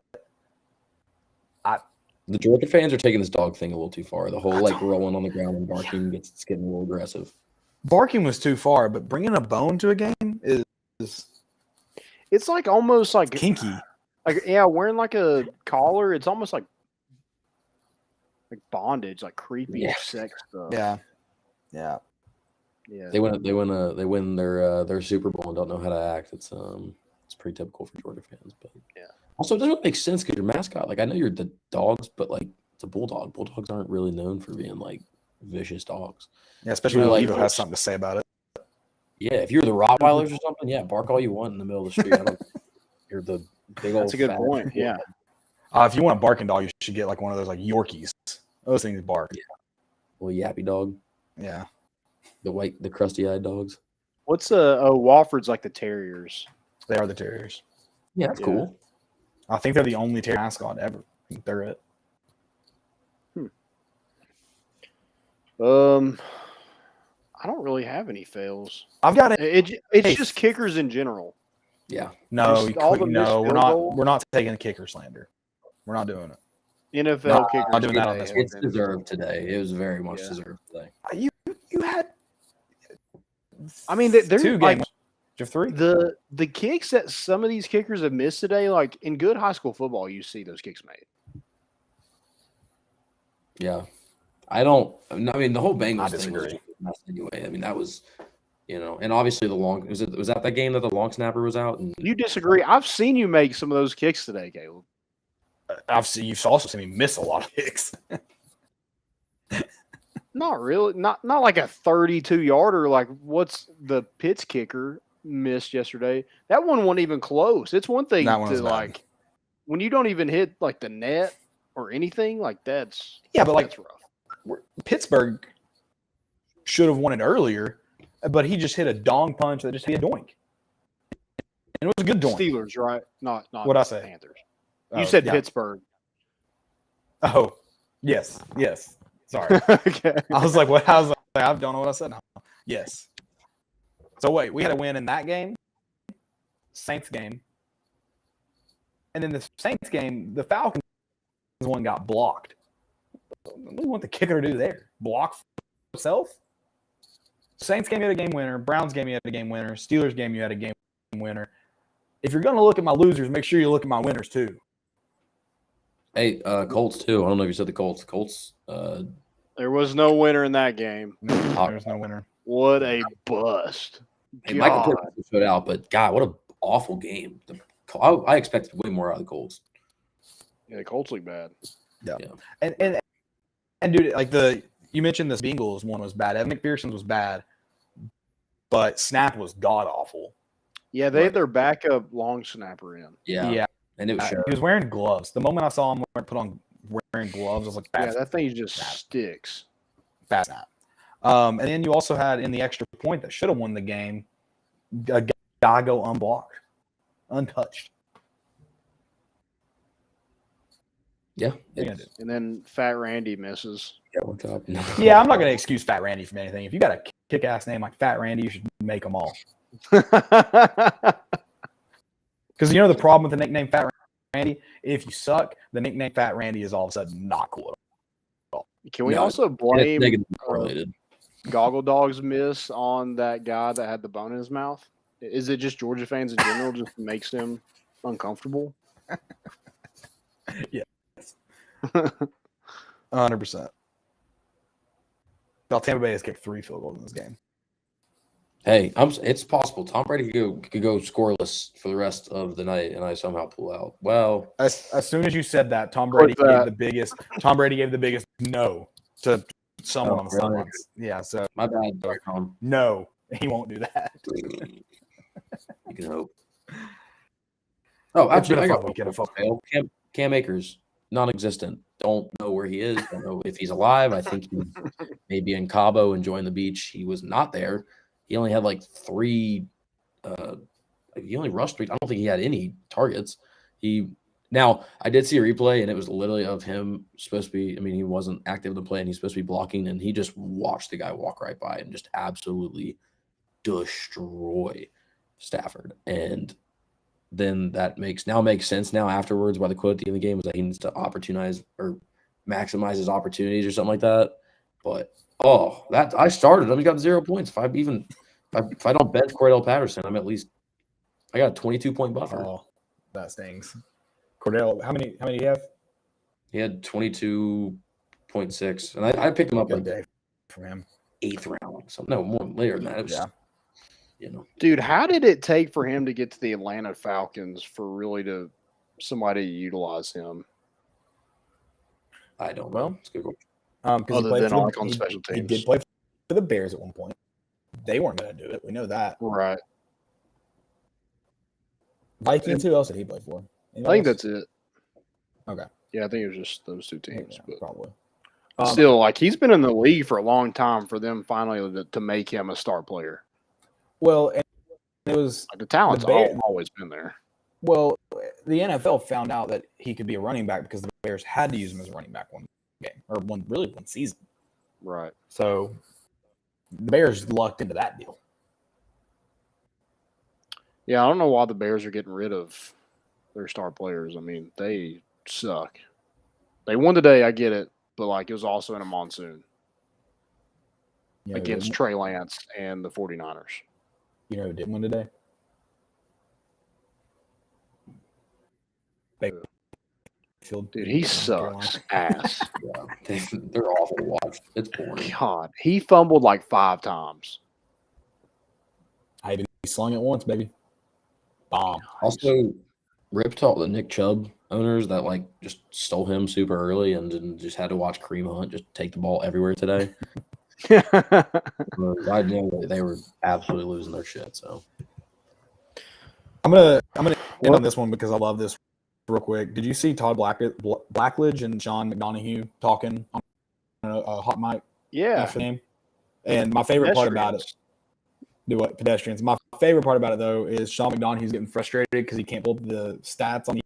The Georgia fans are taking this dog thing a little too far. The whole rolling on the ground and barking it's getting a little aggressive. barking was too far. But bringing a bone to a game is It's like almost like kinky. Like wearing like a collar. It's almost like bondage, like creepy sex stuff. Yeah. Yeah. They win their Super Bowl and don't know how to act. It's pretty typical for Georgia fans, but also it doesn't make sense because your mascot. Like I know you're the dogs, but like it's a bulldog. Bulldogs aren't really known for being like vicious dogs. Yeah, especially when Evo has something to say about it. Yeah, if you're the Rottweilers or something, bark all you want in the middle of the street. You're the big old. That's a good point. Yeah. If you want a barking dog, you should get like one of those like Yorkies. Those things bark. Yeah. Well, yappy dog. Yeah. The crusty-eyed dogs. What's Wofford's like the Terriers? They are the Terriers. Yeah, that's cool. I think they're the only Terrier mascot ever. I think they're it. I don't really have any fails. I've got it. It's just kickers in general. Yeah. No, we're we're not taking a kicker slander. We're not doing it. NFL kickers. Not doing that on this one. It's deserved today. It was very much deserved today. You had. I mean, they're 2 like games. You have 3. the kicks that some of these kickers have missed today. Like in good high school football, you see those kicks made. Yeah. I mean, the whole Bengals thing was just a mess anyway. I mean, that was, and obviously was that game that the long snapper was out? And You disagree? I've seen you make some of those kicks today, Caleb. You've also seen me miss a lot of kicks. Not really. Not like a 32-yarder. Like what's the Pitt's kicker missed yesterday? That one wasn't even close. It's one thing That one was to bad. like when you don't even hit like the net or anything. Like that's but like that's rough. Pittsburgh should have won it earlier, but he just hit a dong punch that just hit a doink. And it was a good doink. Steelers, right? Not What'd I say? Panthers. You said yeah. Pittsburgh. Oh, yes. Sorry. Okay. I was like, what? I was like, I don't know what I said now. Yes. So wait, we had a win in that game, Saints game, and then the Saints game, the Falcons one got blocked. What do you want the kicker to do there? Block himself? Saints game you had a game winner. Browns game you had a game winner. Steelers game you had a game winner. If you're going to look at my losers, make sure you look at my winners too. Hey, Colts too. I don't know if you said the Colts. Colts. There was no winner in that game. There's no winner. What a bust. Hey, Michael Pitt showed out, but God, what an awful game. I expected way more out of the Colts. Yeah, the Colts look bad. Yeah. And dude, like you mentioned this Bengals one was bad. Evan McPherson's was bad, but snap was god awful. Yeah, they had their backup long snapper in. Yeah. And it was he was wearing gloves. The moment I saw him wearing gloves, I was like, that thing just sticks. Bad snap. And then you also had in the extra point that should have won the game, a guy go unblocked, untouched. Yeah. And then Fat Randy misses. Yeah, what's up? Yeah, I'm not going to excuse Fat Randy from anything. If you got a kick-ass name like Fat Randy, you should make them all. Because the problem with the nickname Fat Randy? If you suck, the nickname Fat Randy is all of a sudden not cool at all. Can we also blame correlated. Goggle Dog's miss on that guy that had the bone in his mouth? Is it just Georgia fans in general just makes them uncomfortable? Yes. 100%. Well, Tampa Bay has kicked 3 field goals in this game. Hey, it's possible. Tom Brady could go scoreless for the rest of the night, and I somehow pull out. Well, As soon as you said that, Tom Brady gave the biggest. Tom Brady gave the biggest no to someone on the sidelines. Yeah, so my bad, Tom. No, he won't do that. You can hope. Oh, actually, I got one. Cam Akers, non-existent. Don't know where he is. Don't know if he's alive. I think he's maybe in Cabo enjoying the beach. He was not there. He only had like 3. He only rushed 3. I don't think he had any targets. Now I did see a replay, and it was literally of him supposed to be. I mean, he wasn't active in the play, and he's supposed to be blocking, and he just watched the guy walk right by and just absolutely destroy Stafford. And then that makes sense now afterwards why the quote at the end of the game was that he needs to opportunize or maximize his opportunities or something like that. But that I started him. He got 0 points. If I don't bench Cordell Patterson, I got a 22-point buffer. Oh, that stings. Cordell, how many do you have? He had 22.6, and I picked him up day from him. 8th round. So no more later than that. It was, Dude, how did it take for him to get to the Atlanta Falcons for really somebody to utilize him? I don't know. It's a good question. Other than on special teams. He did play for the Bears at one point. They weren't going to do it. We know that. Right. Vikings, who else did he play for? Anybody else? That's it. Okay. Yeah, I think it was just those 2 teams. Yeah, probably. Still, he's been in the league for a long time for them finally to make him a star player. Well, and it was the talent's always been there. Well, the NFL found out that he could be a running back because the Bears had to use him as a running back one game or one season. Right. So the Bears lucked into that deal. Yeah, I don't know why the Bears are getting rid of their star players. I mean, they suck. They won today, I get it, but it was also in a monsoon against Trey Lance and the 49ers. You know who didn't win today? Dude, he sucks ass. Yeah, they're awful to watch. It's boring. God, he fumbled 5 times. He slung it once, baby. Bomb. Also, rip to all the Nick Chubb owners that just stole him super early and then just had to watch Kareem Hunt just take the ball everywhere today. I knew they were absolutely losing their shit. So I'm gonna end on this one because I love this. Real quick, did you see Todd Blackledge and Sean McDonough talking on a hot mic? Yeah. After the game? And my favorite part about it, pedestrians. My favorite part about it though is Sean McDonough's getting frustrated because he can't pull up the stats on the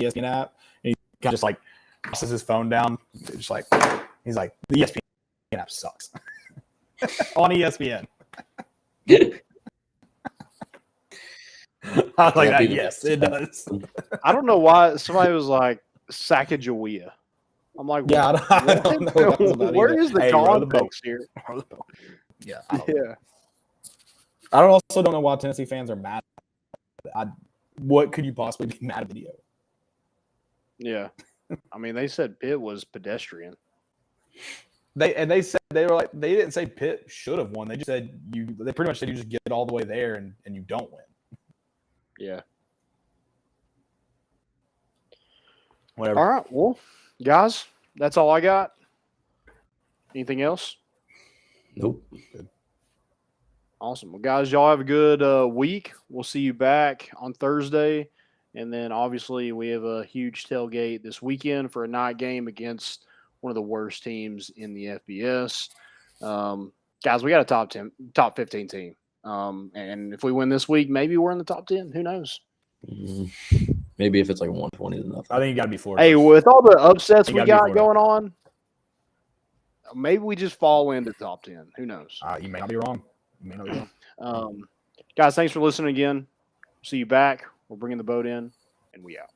ESPN app, and he kind of just tosses his phone down. He's like, the ESPN app sucks on ESPN. I was like, yes, it does. I don't know why somebody was like Sacagawea. I'm like, yeah, I don't know what that was about where either. is the context here? Yeah, I also don't know why Tennessee fans are mad. What could you possibly be mad at the video? Yeah, I mean, they said Pitt was pedestrian. They didn't say Pitt should have won. They just said they pretty much said you just get all the way there and you don't win. Yeah. Whatever. All right. Well, guys, that's all I got. Anything else? Nope. Good. Awesome. Well, guys, y'all have a good week. We'll see you back on Thursday. And then, obviously, we have a huge tailgate this weekend for a night game against one of the worst teams in the FBS. Guys, we got a top 15 team. And if we win this week, maybe we're in the top 10. Who knows? Maybe if it's 120 is enough. I think you got to be Florida. Hey, with all the upsets we got going on, maybe we just fall into the top 10. Who knows? You may not be wrong. Guys, thanks for listening again. See you back. We're bringing the boat in, and we out.